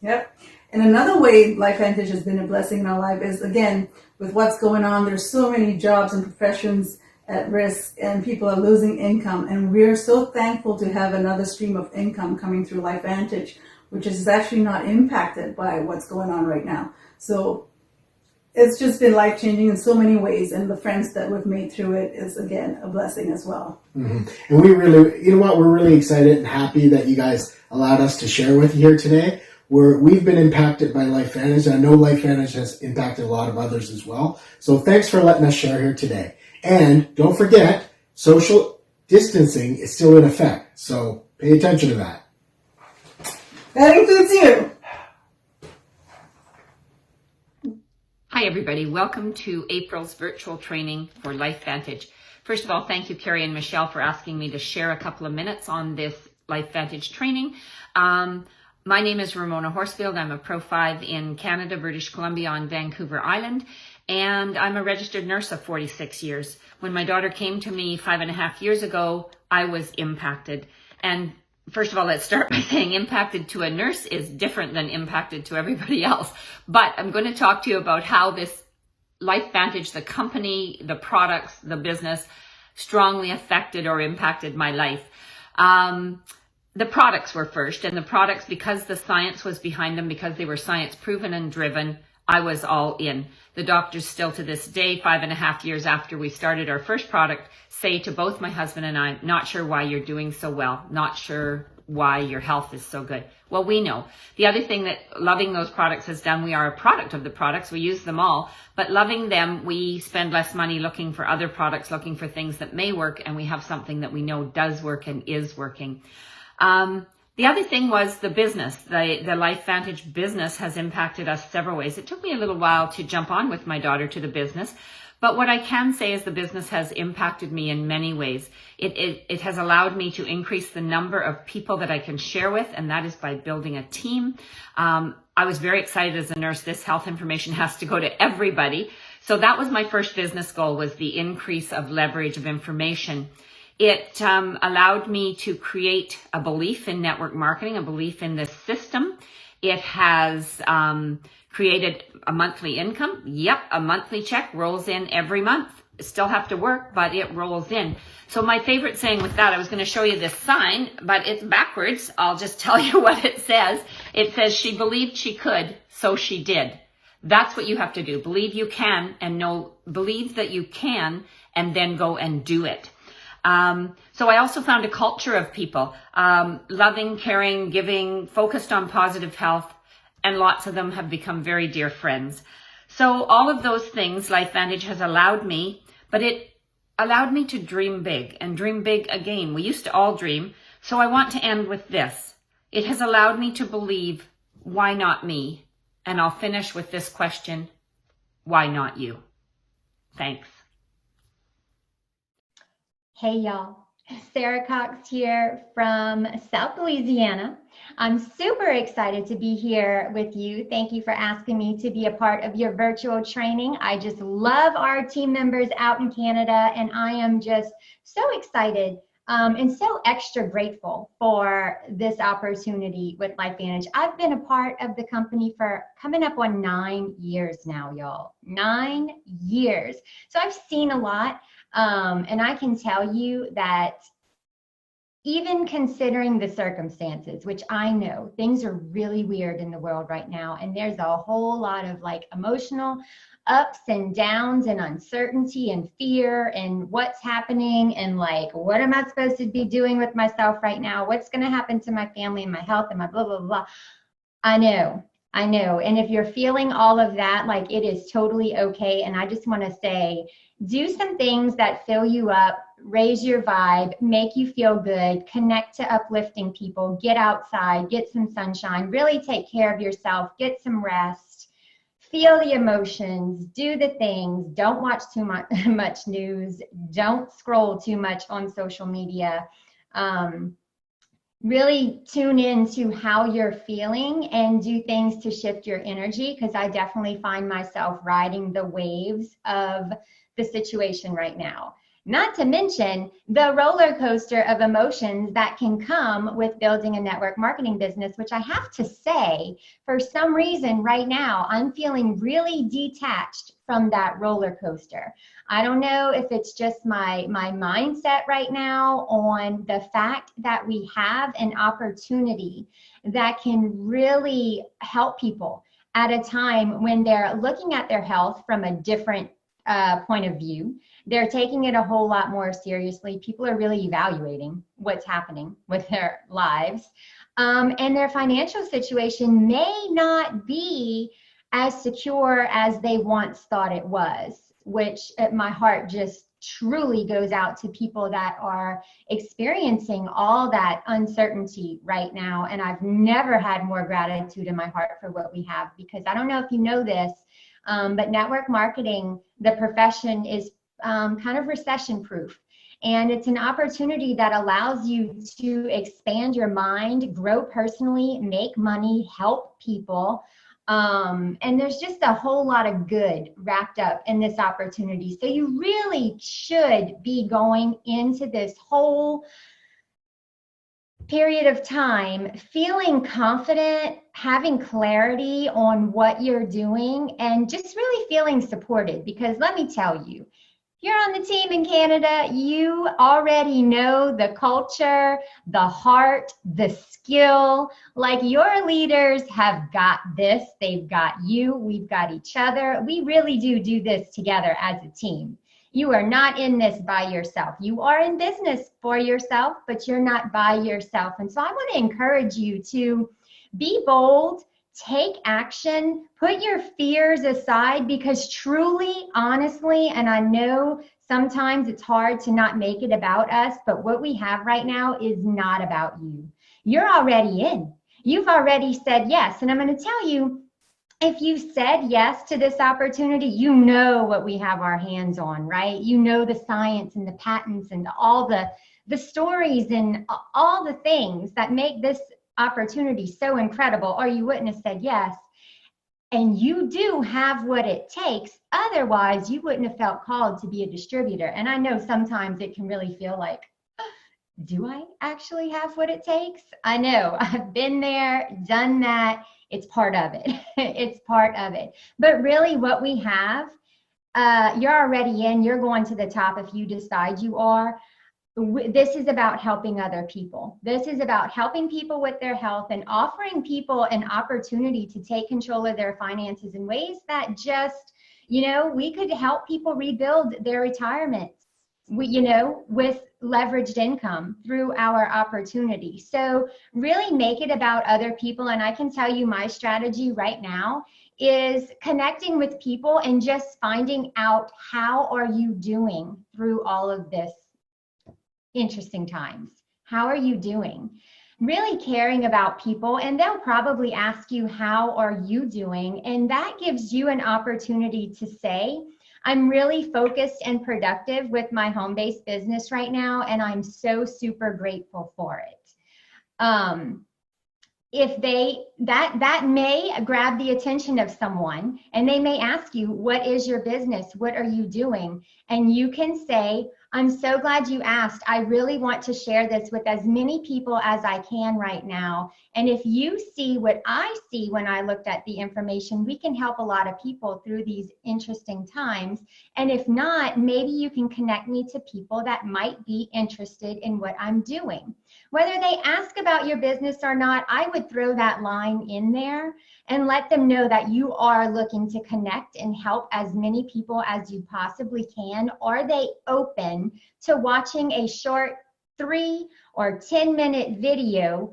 Yep. And another way LifeVantage has been a blessing in our life is, again, with what's going on, there's so many jobs and professions at risk, and people are losing income. And we're so thankful to have another stream of income coming through LifeVantage, which is actually not impacted by what's going on right now. So it's just been life-changing in so many ways, and the friends that we've made through it is, again, a blessing as well. Mm-hmm. And we really, we're really excited and happy that you guys allowed us to share with you here today. We've been impacted by LifeVantage. I know LifeVantage has impacted a lot of others as well. So thanks for letting us share here today. And don't forget, social distancing is still in effect. So pay attention to that. That includes you. Hi, everybody. Welcome to April's virtual training for LifeVantage. First of all, thank you, Carrie and Michelle, for asking me to share a couple of minutes on this LifeVantage training. My name is Ramona Horsfield. I'm a Pro 5 in Canada, British Columbia on Vancouver Island, and I'm a registered nurse of 46 years. When my daughter came to me 5.5 years ago, I was impacted. And first of all, let's start by saying impacted to a nurse is different than impacted to everybody else. But I'm going to talk to you about how this LifeVantage, the company, the products, the business, strongly affected or impacted my life. The products were first, and the products, because the science was behind them, because they were science proven and driven, I was all in. The doctors still to this day, 5.5 years after we started our first product, say to both my husband and I, not sure why you're doing so well, not sure why your health is so good. Well, we know. The other thing that loving those products has done, we are a product of the products, we use them all, but loving them, we spend less money looking for other products, looking for things that may work, and we have something that we know does work and is working. The other thing was the business. The LifeVantage business has impacted us several ways. It took me a little while to jump on with my daughter to the business, but what I can say is the business has impacted me in many ways. It has allowed me to increase the number of people that I can share with, and that is by building a team. I was very excited as a nurse. This health information has to go to everybody. So that was my first business goal, was the increase of leverage of information. It allowed me to create a belief in network marketing, a belief in this system. It has Created a monthly income. Yep, a monthly check rolls in every month. Still have to work, but it rolls in. So my favorite saying with that, I was going to show you this sign, but it's backwards. I'll just tell you what it says. It says, she believed she could, so she did. That's what you have to do. Believe you can and believe that you can, and then go and do it. So I also found a culture of people, loving, caring, giving, focused on positive health, and lots of them have become very dear friends. So all of those things LifeVantage has allowed me, but it allowed me to dream big and dream big again. We used to all dream. So I want to end with this. It has allowed me to believe, why not me? And I'll finish with this question, why not you? Thanks. Hey y'all, Sarah Cox here from South Louisiana. I'm super excited to be here with you. Thank you for asking me to be a part of your virtual training. I just love our team members out in Canada, and I am just so excited and so extra grateful for this opportunity with LifeVantage. I've been a part of the company for coming up on 9 years now, y'all. 9 years. So I've seen a lot. And I can tell you that even considering the circumstances, which I know things are really weird in the world right now, and there's a whole lot of like emotional ups and downs and uncertainty and fear and what's happening and like, what am I supposed to be doing with myself right now? What's going to happen to my family and my health and my blah, blah, blah. I know. And if you're feeling all of that, like, it is totally okay. And I just want to say, do some things that fill you up, raise your vibe, make you feel good, connect to uplifting people, get outside, get some sunshine, really take care of yourself, get some rest, feel the emotions, do the things, don't watch too much news, don't scroll too much on social media. Really tune in to how you're feeling and do things to shift your energy, because I definitely find myself riding the waves of the situation right now. Not to mention the roller coaster of emotions that can come with building a network marketing business, which I have to say, for some reason right now, I'm feeling really detached from that roller coaster. I don't know if it's just my mindset right now on the fact that we have an opportunity that can really help people at a time when they're looking at their health from a different point of view. They're taking it a whole lot more seriously. People are really evaluating what's happening with their lives. And their financial situation may not be as secure as they once thought it was, which my heart just truly goes out to people that are experiencing all that uncertainty right now. And I've never had more gratitude in my heart for what we have, because I don't know if you know this, but network marketing, the profession, is kind of recession proof. And it's an opportunity that allows you to expand your mind, grow personally, make money, help people. And there's just a whole lot of good wrapped up in this opportunity. So you really should be going into this whole period of time feeling confident, having clarity on what you're doing, and just really feeling supported. Because let me tell you, if you're on the team in Canada, you already know the culture, the heart, the skill. Like, your leaders have got this. They've got you. We've got each other. We really do this together as a team. You are not in this by yourself. You are in business for yourself, but you're not by yourself. And so I want to encourage you to be bold, take action, put your fears aside, because truly, honestly, and I know sometimes it's hard to not make it about us, but what we have right now is not about you. You're already in. You've already said yes. And I'm going to tell you, if you said yes to this opportunity, you know what we have our hands on, right? You know the science and the patents and all the stories and all the things that make this opportunity so incredible, or you wouldn't have said yes. And you do have what it takes. Otherwise, you wouldn't have felt called to be a distributor. And I know sometimes it can really feel like, do I actually have what it takes? I know, I've been there, done that. It's part of it. It's part of it. But really what we have, you're already in, you're going to the top if you decide you are. This is about helping other people. This is about helping people with their health and offering people an opportunity to take control of their finances in ways that just, we could help people rebuild their retirement, with leveraged income through our opportunity. So really make it about other people. And I can tell you my strategy right now is connecting with people and just finding out how are you doing through all of this interesting times. How are you doing? Really caring about people, and they'll probably ask you, how are you doing? And that gives you an opportunity to say, I'm really focused and productive with my home-based business right now, and I'm so super grateful for it. If that may grab the attention of someone, and they may ask you, what is your business? What are you doing? And you can say, I'm so glad you asked. I really want to share this with as many people as I can right now. And if you see what I see when I looked at the information, we can help a lot of people through these interesting times. And if not, maybe you can connect me to people that might be interested in what I'm doing. Whether they ask about your business or not, I would throw that line in there and let them know that you are looking to connect and help as many people as you possibly can. Are they open to watching a short 3 or 10-minute video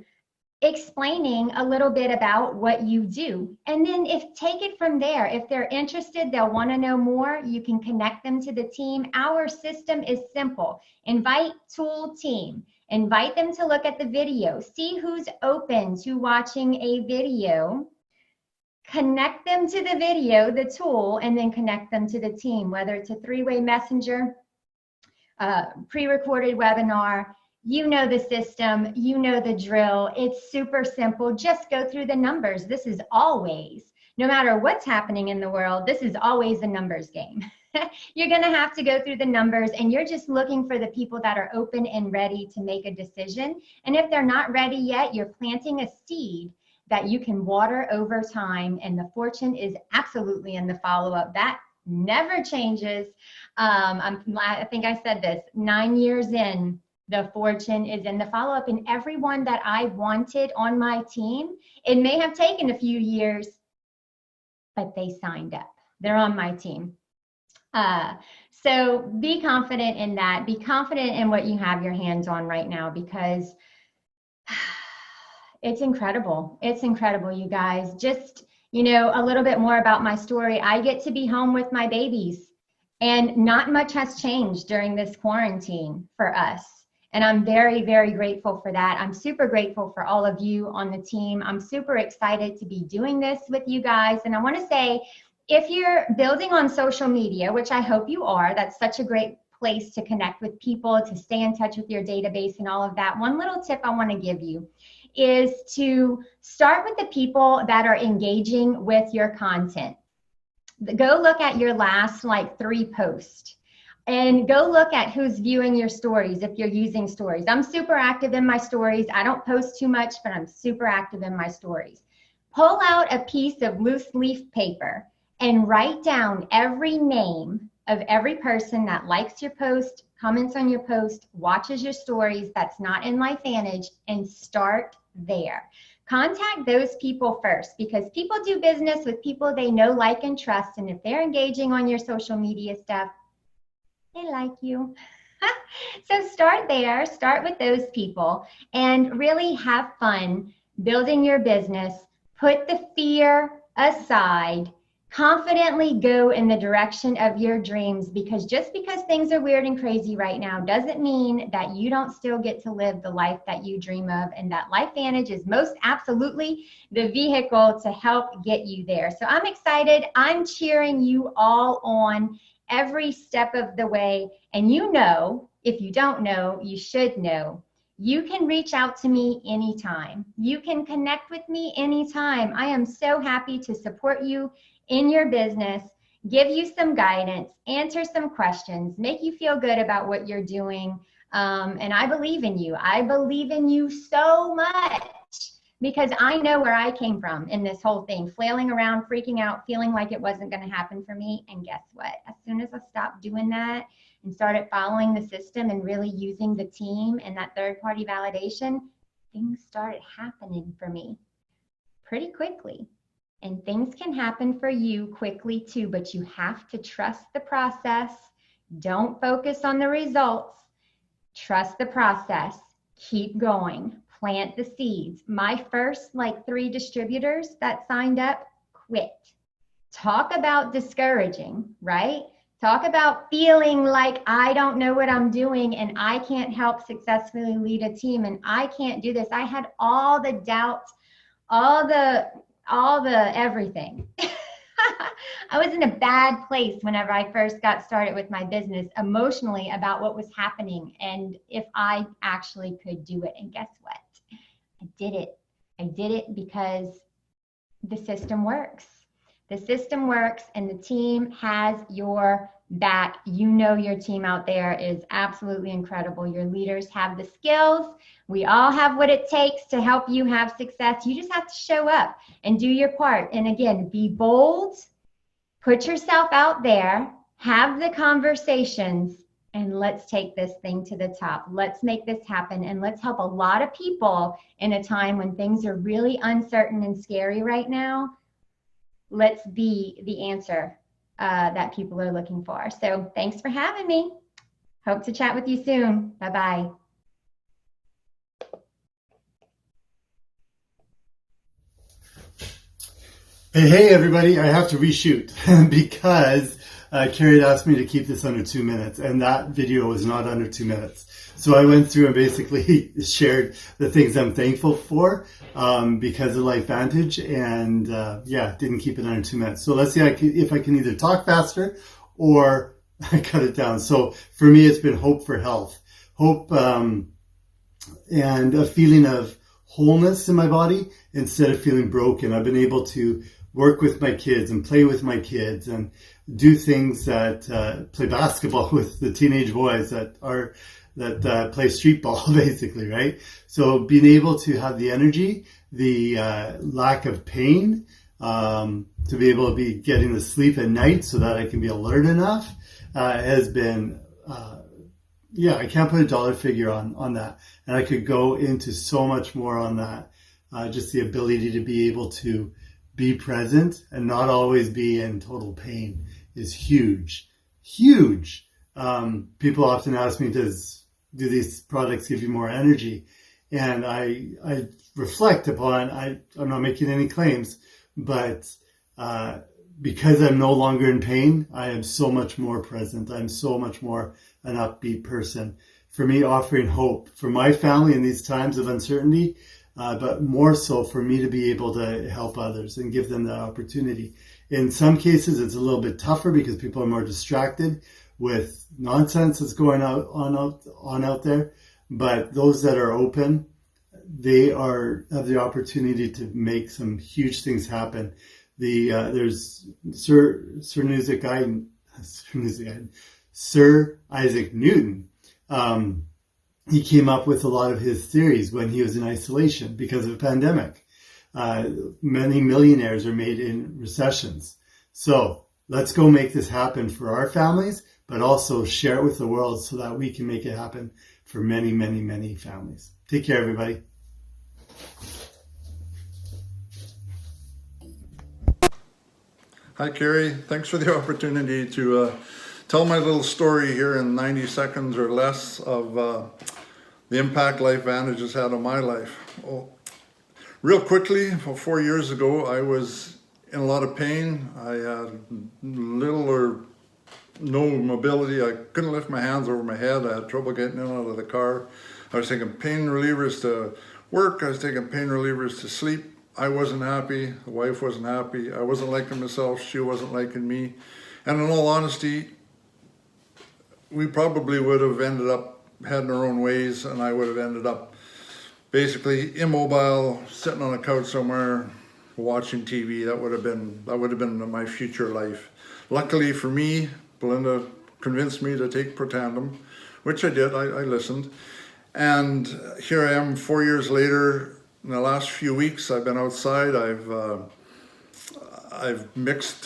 explaining a little bit about what you do? And then take it from there. If they're interested, they'll want to know more, you can connect them to the team. Our system is simple. Invite, tool, team. Invite them to look at the video. See who's open to watching a video. Connect them to the video, the tool, and then connect them to the team, whether it's a 3-way messenger, pre-recorded webinar. You know the system, you know the drill. It's super simple. Just go through the numbers. This is always, no matter what's happening in the world, this is always a numbers game. You're going to have to go through the numbers, and you're just looking for the people that are open and ready to make a decision. And if they're not ready yet, you're planting a seed that you can water over time, and the fortune is absolutely in the follow-up. That never changes. I think I said this, 9 years in, the fortune is in the follow-up, and everyone that I wanted on my team, it may have taken a few years, but they signed up. They're on my team. So be confident in that. Be confident in what you have your hands on right now, because it's incredible. It's incredible, you guys. Just, a little bit more about my story. I get to be home with my babies, and not much has changed during this quarantine for us. And I'm very, very grateful for that. I'm super grateful for all of you on the team. I'm super excited to be doing this with you guys. And I want to say, if you're building on social media, which I hope you are, that's such a great place to connect with people, to stay in touch with your database and all of that. One little tip I want to give you is to start with the people that are engaging with your content. Go look at your last 3 posts, and go look at who's viewing your stories if you're using stories. I'm super active in my stories. I don't post too much, but I'm super active in my stories. Pull out a piece of loose leaf paper and write down every name of every person that likes your post, comments on your post, watches your stories, that's not in LifeVantage, and start there. Contact those people first, because people do business with people they know, like, and trust. And if they're engaging on your social media stuff, they like you. So start there, start with those people, and really have fun building your business. Put the fear aside. Confidently go in the direction of your dreams, because just because things are weird and crazy right now doesn't mean that you don't still get to live the life that you dream of, and that LifeVantage is most absolutely the vehicle to help get you there. So I'm excited. I'm cheering you all on every step of the way. And if you don't know, you should know. You can reach out to me anytime. You can connect with me anytime. I am so happy to support you in your business, give you some guidance, answer some questions, make you feel good about what you're doing. And I believe in you. I believe in you so much because I know where I came from in this whole thing, flailing around, freaking out, feeling like it wasn't going to happen for me. And guess what? As soon as I stopped doing that and started following the system and really using the team and that third-party validation, things started happening for me pretty quickly. And things can happen for you quickly too, but you have to trust the process. Don't focus on the results. Trust the process. Keep going. Plant the seeds. My first 3 distributors that signed up quit. Talk about discouraging, right? Talk about feeling like I don't know what I'm doing and I can't help successfully lead a team and I can't do this. I had all the doubts, all the everything. I was in a bad place whenever I first got started with my business emotionally about what was happening and if I actually could do it. And guess what? I did it. I did it because the system works. The system works and the team has your back. You know your team out there is absolutely incredible. Your leaders have the skills. We all have what it takes to help you have success. You just have to show up and do your part. And again, be bold, put yourself out there, have the conversations, and let's take this thing to the top. Let's make this happen and let's help a lot of people in a time when things are really uncertain and scary right now. Let's be the answer that people are looking for. So thanks for having me. Hope to chat with you soon. Bye-bye. Hey, everybody. I have to reshoot because Carrie had asked me to keep this under 2 minutes, and that video was not under 2 minutes. So I went through and basically shared the things I'm thankful for because of LifeVantage, and didn't keep it under 2 minutes. So let's see if I can either talk faster or cut it down. So for me, it's been hope for health, hope and a feeling of wholeness in my body instead of feeling broken. I've been able to work with my kids and play with my kids and do things that play basketball with the teenage boys that play street ball, basically, right? So being able to have the energy, the lack of pain, to be able to be getting the sleep at night so that I can be alert enough has been, I can't put a dollar figure on that. And I could go into so much more on that. Just the ability to be able to be present and not always be in total pain is huge, huge. People often ask me, do these products give you more energy? And I reflect upon, I'm not making any claims, but because I'm no longer in pain, I am so much more present. I'm so much more an upbeat person. For me, offering hope for my family in these times of uncertainty, but more so for me to be able to help others and give them that opportunity. In some cases, it's a little bit tougher because people are more distracted with nonsense that's going on out there. But those that are open, they have the opportunity to make some huge things happen. There's Sir Isaac Newton. He came up with a lot of his theories when he was in isolation because of a pandemic. Many millionaires are made in recessions. So let's go make this happen for our families, but also share it with the world so that we can make it happen for many, many, many families. Take care, everybody. Hi, Carrie. Thanks for the opportunity to tell my little story here in 90 seconds or less of the impact LifeVantage has had on my life. Real quickly, 4 years ago, I was in a lot of pain. I had little or no mobility. I couldn't lift my hands over my head. I had trouble getting in and out of the car. I was taking pain relievers to work. I was taking pain relievers to sleep. I wasn't happy. The wife wasn't happy. I wasn't liking myself. She wasn't liking me. And in all honesty, we probably would have ended up heading our own ways, and I would have ended up basically immobile, sitting on a couch somewhere, watching TV. That would have been my future life. Luckily for me, Belinda convinced me to take Protandim, which I did. I listened. And here I am 4 years later, In the last few weeks, I've been outside. I've mixed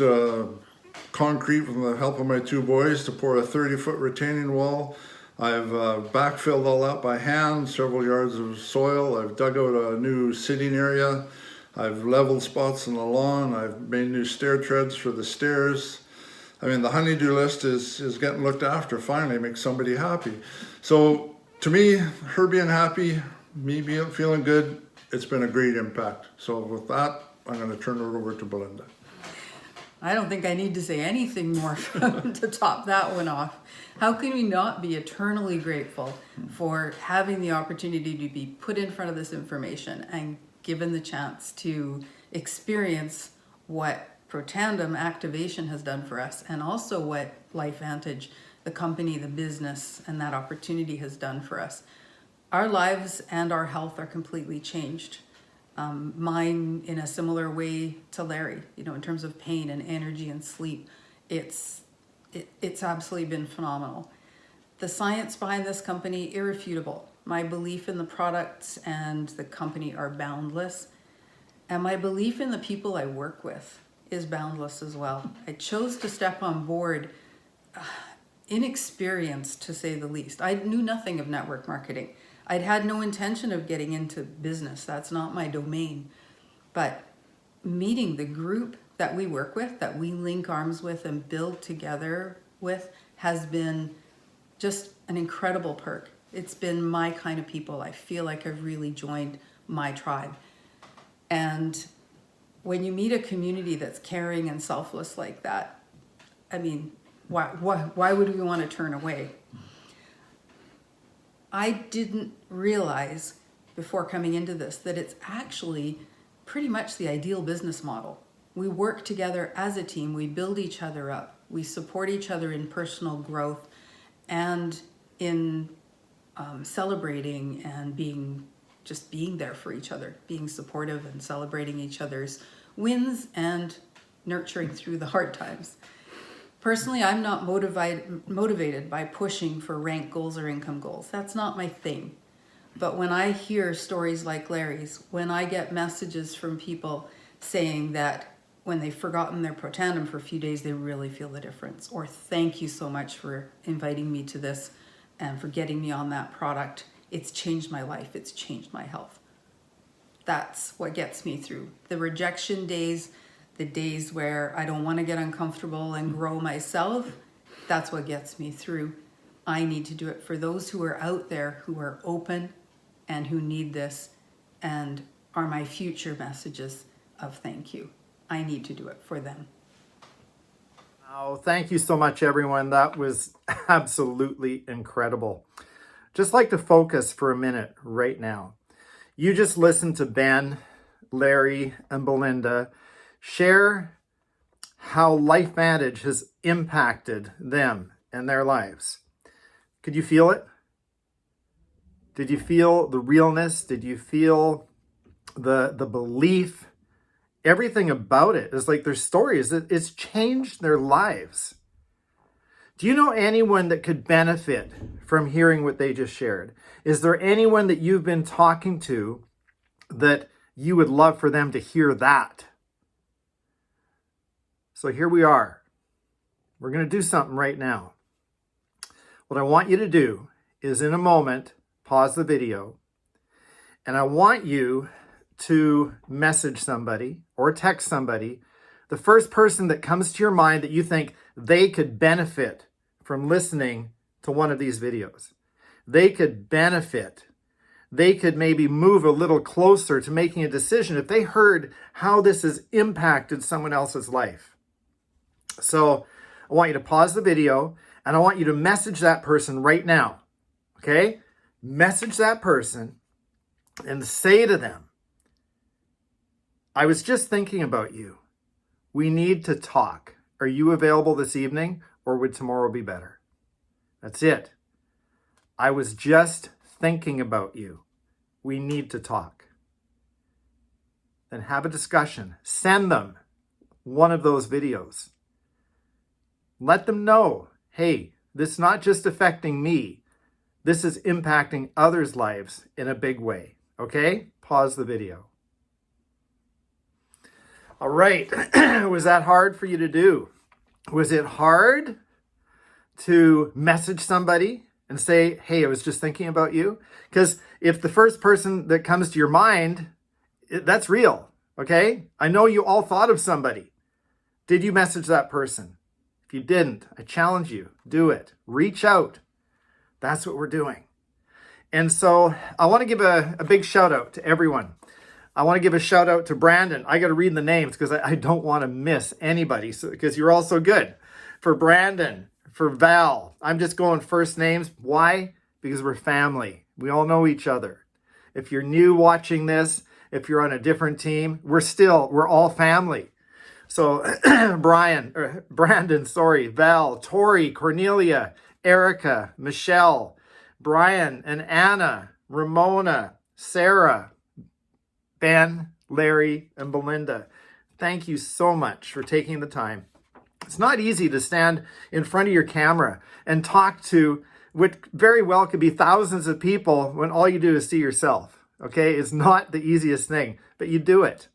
concrete with the help of my two boys to pour a 30-foot retaining wall. I've backfilled all that by hand, several yards of soil. I've dug out a new sitting area. I've leveled spots in the lawn. I've made new stair treads for the stairs. I mean, the honeydew list is getting looked after. Finally, makes somebody happy. So to me, her being happy, me feeling good, it's been a great impact. So with that, I'm going to turn it over to Belinda. I don't think I need to say anything more to top that one off. How can we not be eternally grateful for having the opportunity to be put in front of this information and given the chance to experience what Protandem activation has done for us, and also what LifeVantage, the company, the business, and that opportunity has done for us. Our lives and our health are completely changed. Mine in a similar way to Larry, in terms of pain and energy and sleep. It's absolutely been phenomenal. The science behind this company, irrefutable. My belief in the products and the company are boundless. And my belief in the people I work with is boundless as well. I chose to step on board inexperienced, to say the least. I knew nothing of network marketing. I'd had no intention of getting into business. That's not my domain. But meeting the group that we work with, that we link arms with and build together with, has been just an incredible perk. It's been my kind of people. I feel like I've really joined my tribe. And when you meet a community that's caring and selfless like that, I mean, why would we want to turn away? I didn't realize before coming into this that it's actually pretty much the ideal business model. We work together as a team, we build each other up, we support each other in personal growth and in celebrating and being there for each other, being supportive and celebrating each other's wins and nurturing through the hard times. Personally, I'm not motivated by pushing for rank goals or income goals. That's not my thing. But when I hear stories like Larry's, when I get messages from people saying that when they've forgotten their Protandem for a few days, they really feel the difference. Or thank you so much for inviting me to this and for getting me on that product. It's changed my life. It's changed my health. That's what gets me through the rejection days, the days where I don't want to get uncomfortable and grow myself. That's what gets me through. I need to do it for those who are out there, who are open and who need this and are my future messages of thank you. I need to do it for them. Oh, thank you so much, everyone. That was absolutely incredible. Just like to focus for a minute right now. You just listened to Ben, Larry, and Belinda share how LifeVantage has impacted them and their lives. Could you feel it? Did you feel the realness? Did you feel the belief? Everything about it is like their stories. It's changed their lives. Do you know anyone that could benefit from hearing what they just shared? Is there anyone that you've been talking to that you would love for them to hear that? So here we are. We're going to do something right now. What I want you to do is, in a moment, pause the video, and I want you to message somebody or text somebody, the first person that comes to your mind that you think they could benefit from listening to one of these videos. They could benefit. They could maybe move a little closer to making a decision if they heard how this has impacted someone else's life. So I want you to pause the video and I want you to message that person right now. Okay? Message that person and say to them, I was just thinking about you. We need to talk. Are you available this evening, or would tomorrow be better? That's it. I was just thinking about you. We need to talk. Then have a discussion. Send them one of those videos. Let them know, hey, this is not just affecting me. This is impacting others' lives in a big way. Okay? pause the video. All right. Was that hard for you to do? Was it hard to message somebody and say, hey, I was just thinking about you? Because if the first person that comes to your mind, that's real, okay? I know you all thought of somebody. Did you message that person? If you didn't, I challenge you, do it. Reach out. That's what we're doing. And so I want to give a big shout out to everyone. I want to give a shout out to Brandon. I got to read the names because I don't want to miss anybody because you're all so good. For Brandon, for Val, I'm just going first names. Why? Because we're family. We all know each other. If you're new watching this, if you're on a different team, we're all family. So Brandon, Val, Tori, Cornelia, Erica, Michelle, Brian and Anna, Ramona, Sarah, Ben, Larry, and Belinda. Thank you so much for taking the time. It's not easy to stand in front of your camera and talk to what very well could be thousands of people when all you do is see yourself. Okay, it's not the easiest thing, but you do it.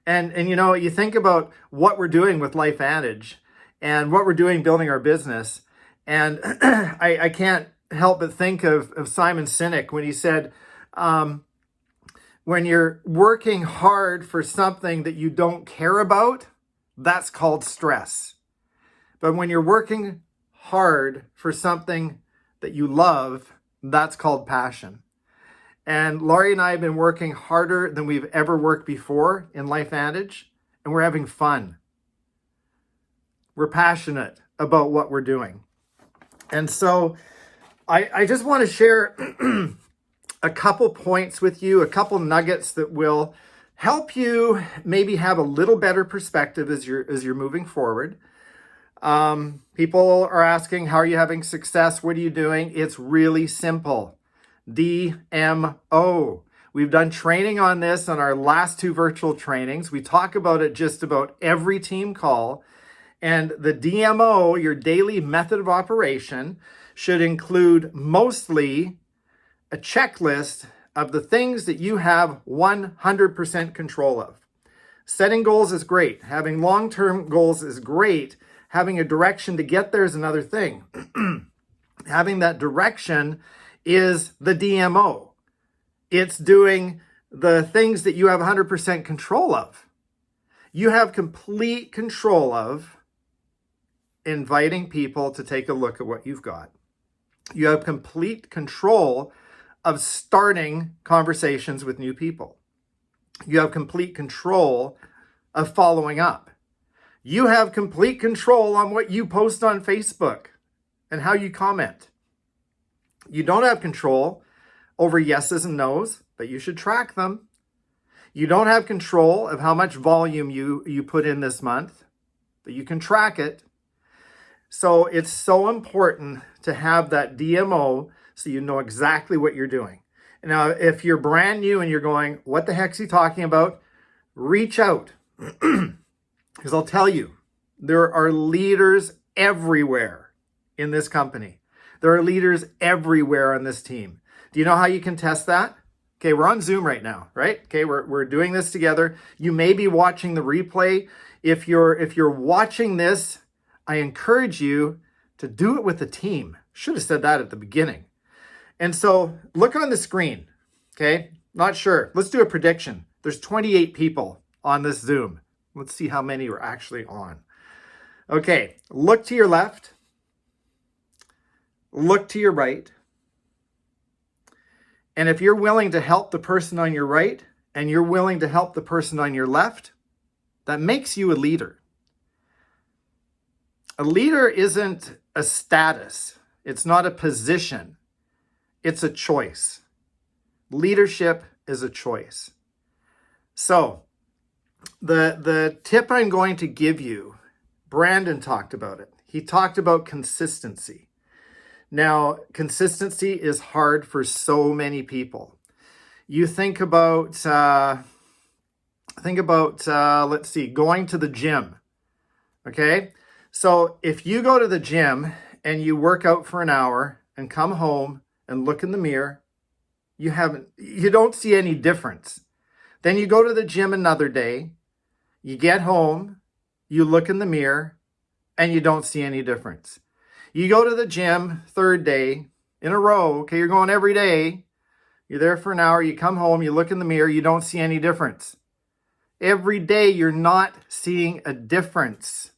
And you know, you think about what we're doing with LifeVantage and what we're doing building our business. And I can't help but think of Simon Sinek when he said, when you're working hard for something that you don't care about, that's called stress. But when you're working hard for something that you love, that's called passion. And Laurie and I have been working harder than we've ever worked before in LifeVantage, and we're having fun. We're passionate about what we're doing. And so I just want to share a couple points with you, a couple nuggets that will help you maybe have a little better perspective as you're moving forward. People are asking, how are you having success? What are you doing? It's really simple. DMO. We've done training on this on our last 2 virtual trainings. We talk about it just about every team call. And the DMO, your daily method of operation, should include mostly a checklist of the things that you have 100% control of. Setting goals is great. Having long-term goals is great. Having a direction to get there is another thing. Having that direction is the DMO. It's doing the things that you have 100% control of. You have complete control of inviting people to take a look at what you've got. You have complete control of starting conversations with new people. You have complete control of following up. You have complete control on what you post on Facebook and how you comment. You don't have control over yeses and nos, but you should track them. You don't have control of how much volume you put in this month, but you can track it. So it's so important to have that DMO so you know exactly what you're doing. Now, if you're brand new and you're going, what the heck's he talking about? Reach out. Because I'll tell you, there are leaders everywhere in this company. There are leaders everywhere on this team. Do you know how you can test that? Okay, we're on Zoom right now, right? Okay, we're doing this together. You may be watching the replay. If you're watching this, I encourage you to do it with the team. Should have said that at the beginning. And so look on the screen, okay? Not sure. Let's do a prediction. There's 28 people on this Zoom. Let's see how many are actually on. Okay, look to your left. Look to your right. And if you're willing to help the person on your right and you're willing to help the person on your left, that makes you a leader. A leader isn't a status. It's not a position. It's a choice. Leadership is a choice. So the tip I'm going to give you, Brandon talked about it. He talked about consistency. Now, consistency is hard for so many people. You think about, let's see, going to the gym, okay? So if you go to the gym and you work out for an hour and come home and look in the mirror, you don't see any difference. Then you go to the gym another day, you get home, you look in the mirror, and you don't see any difference. You go to the gym third day in a row, okay, you're going every day, you're there for an hour, you come home, you look in the mirror, you don't see any difference. Every day you're not seeing a difference,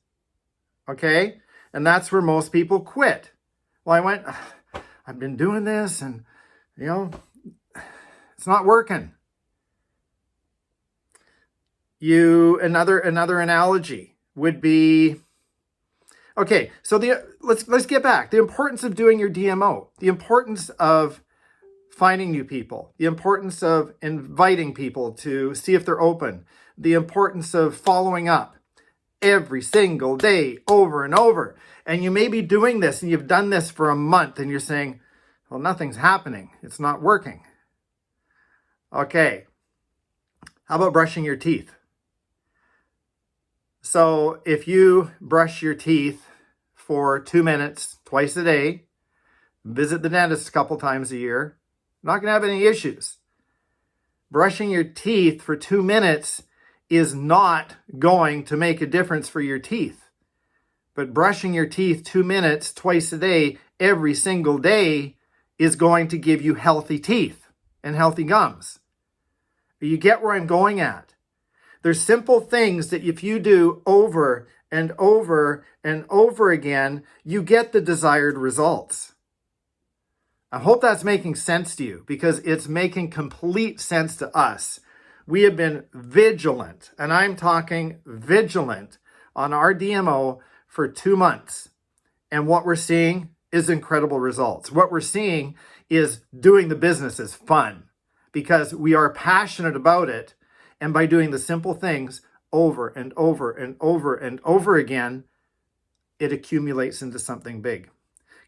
okay? And that's where most people quit. Well, I've been doing this and, it's not working. Another analogy would be, okay, so let's get back. The importance of doing your DMO, the importance of finding new people, the importance of inviting people to see if they're open, the importance of following up every single day over and over. And you may be doing this and you've done this for a month and you're saying, well, nothing's happening. It's not working. Okay. How about brushing your teeth? So if you brush your teeth for 2 minutes twice a day, visit the dentist a couple times a year, not going to have any issues. Brushing your teeth for 2 minutes is not going to make a difference for your teeth. But brushing your teeth 2 minutes twice a day, every single day, is going to give you healthy teeth and healthy gums. You get where I'm going at? There's simple things that if you do over and over and over again, you get the desired results. I hope that's making sense to you because it's making complete sense to us. We have been vigilant, and I'm talking vigilant, on our DMO for 2 months. And what we're seeing is incredible results. What we're seeing is doing the business is fun because we are passionate about it. And by doing the simple things over and over and over and over again, it accumulates into something big.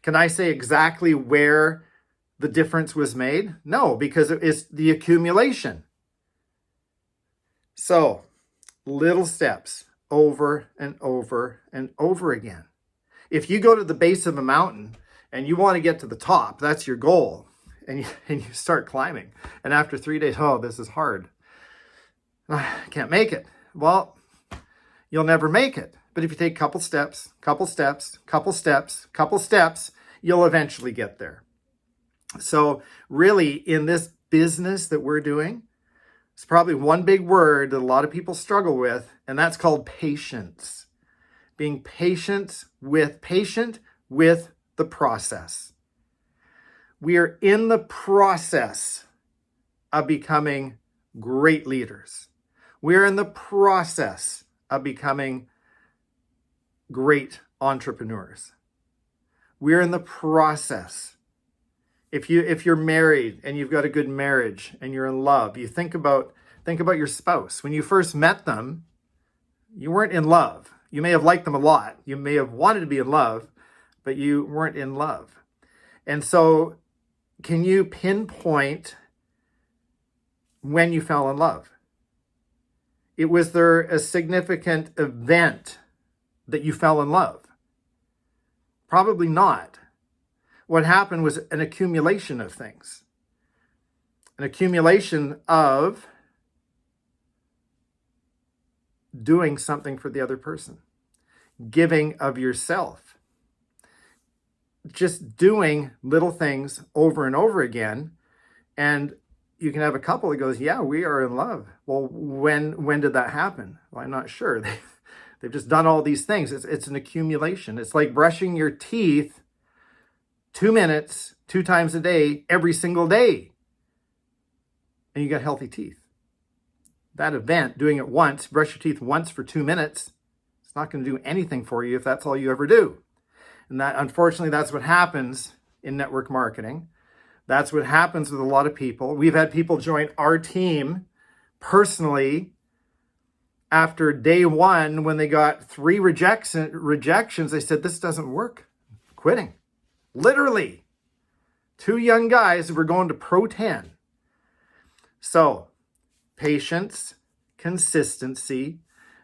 Can I say exactly where the difference was made? No, because it's the accumulation. So, little steps over and over and over again. If you go to the base of a mountain and you want to get to the top, that's your goal, and you start climbing. And after 3 days, oh, this is hard. I can't make it. Well, you'll never make it. But if you take couple steps, you'll eventually get there. So really, in this business that we're doing, it's probably one big word that a lot of people struggle with, and that's called patience. Being patient with the process. We are in the process of becoming great leaders. We're in the process of becoming great entrepreneurs. We're in the process. If you're married and you've got a good marriage and you're in love, you think about your spouse. When you first met them, you weren't in love. You may have liked them a lot. You may have wanted to be in love, but you weren't in love. And so, can you pinpoint when you fell in love? Was there a significant event that you fell in love? Probably not. What happened was an accumulation of things. An accumulation of doing something for the other person. Giving of yourself. Just doing little things over and over again. And you can have a couple that goes, yeah, we are in love. Well, when did that happen? Well, I'm not sure. They've just done all these things. It's an accumulation. It's like brushing your teeth 2 minutes, 2 times a day, every single day. And you got healthy teeth. That event, doing it once, brush your teeth once for 2 minutes, it's not going to do anything for you if that's all you ever do. And that, unfortunately, that's what happens in network marketing. That's what happens with a lot of people. We've had people join our team personally after day 1 when they got 3 rejections. They said, this doesn't work. Quitting. Literally. 2 young guys who were going to Pro 10. So, patience, consistency,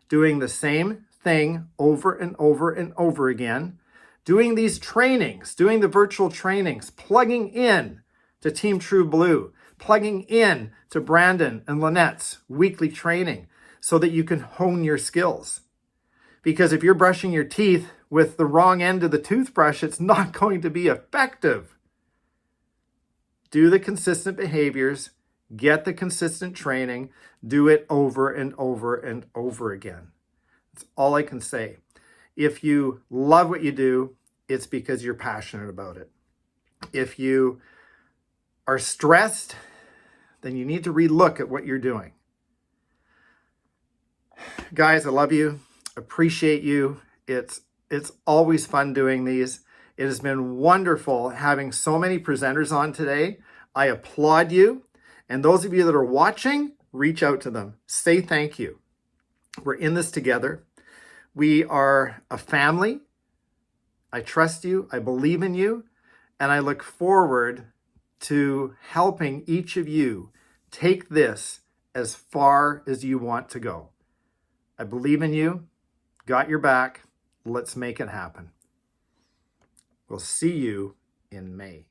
doing the same thing over and over and over again, doing these trainings, doing the virtual trainings, plugging in to Team True Blue, plugging in to Brandon and Lynette's weekly training so that you can hone your skills. Because if you're brushing your teeth with the wrong end of the toothbrush, it's not going to be effective. Do the consistent behaviors, get the consistent training, do it over and over and over again. That's all I can say. If you love what you do, it's because you're passionate about it. If you are stressed, then you need to relook at what you're doing. Guys, I love you. Appreciate you. It's always fun doing these. It has been wonderful having so many presenters on today. I applaud you. And those of you that are watching, reach out to them. Say thank you. We're in this together. We are a family. I trust you. I believe in you. And I look forward to helping each of you take this as far as you want to go. I believe in you. Got your back. Let's make it happen. We'll see you in May.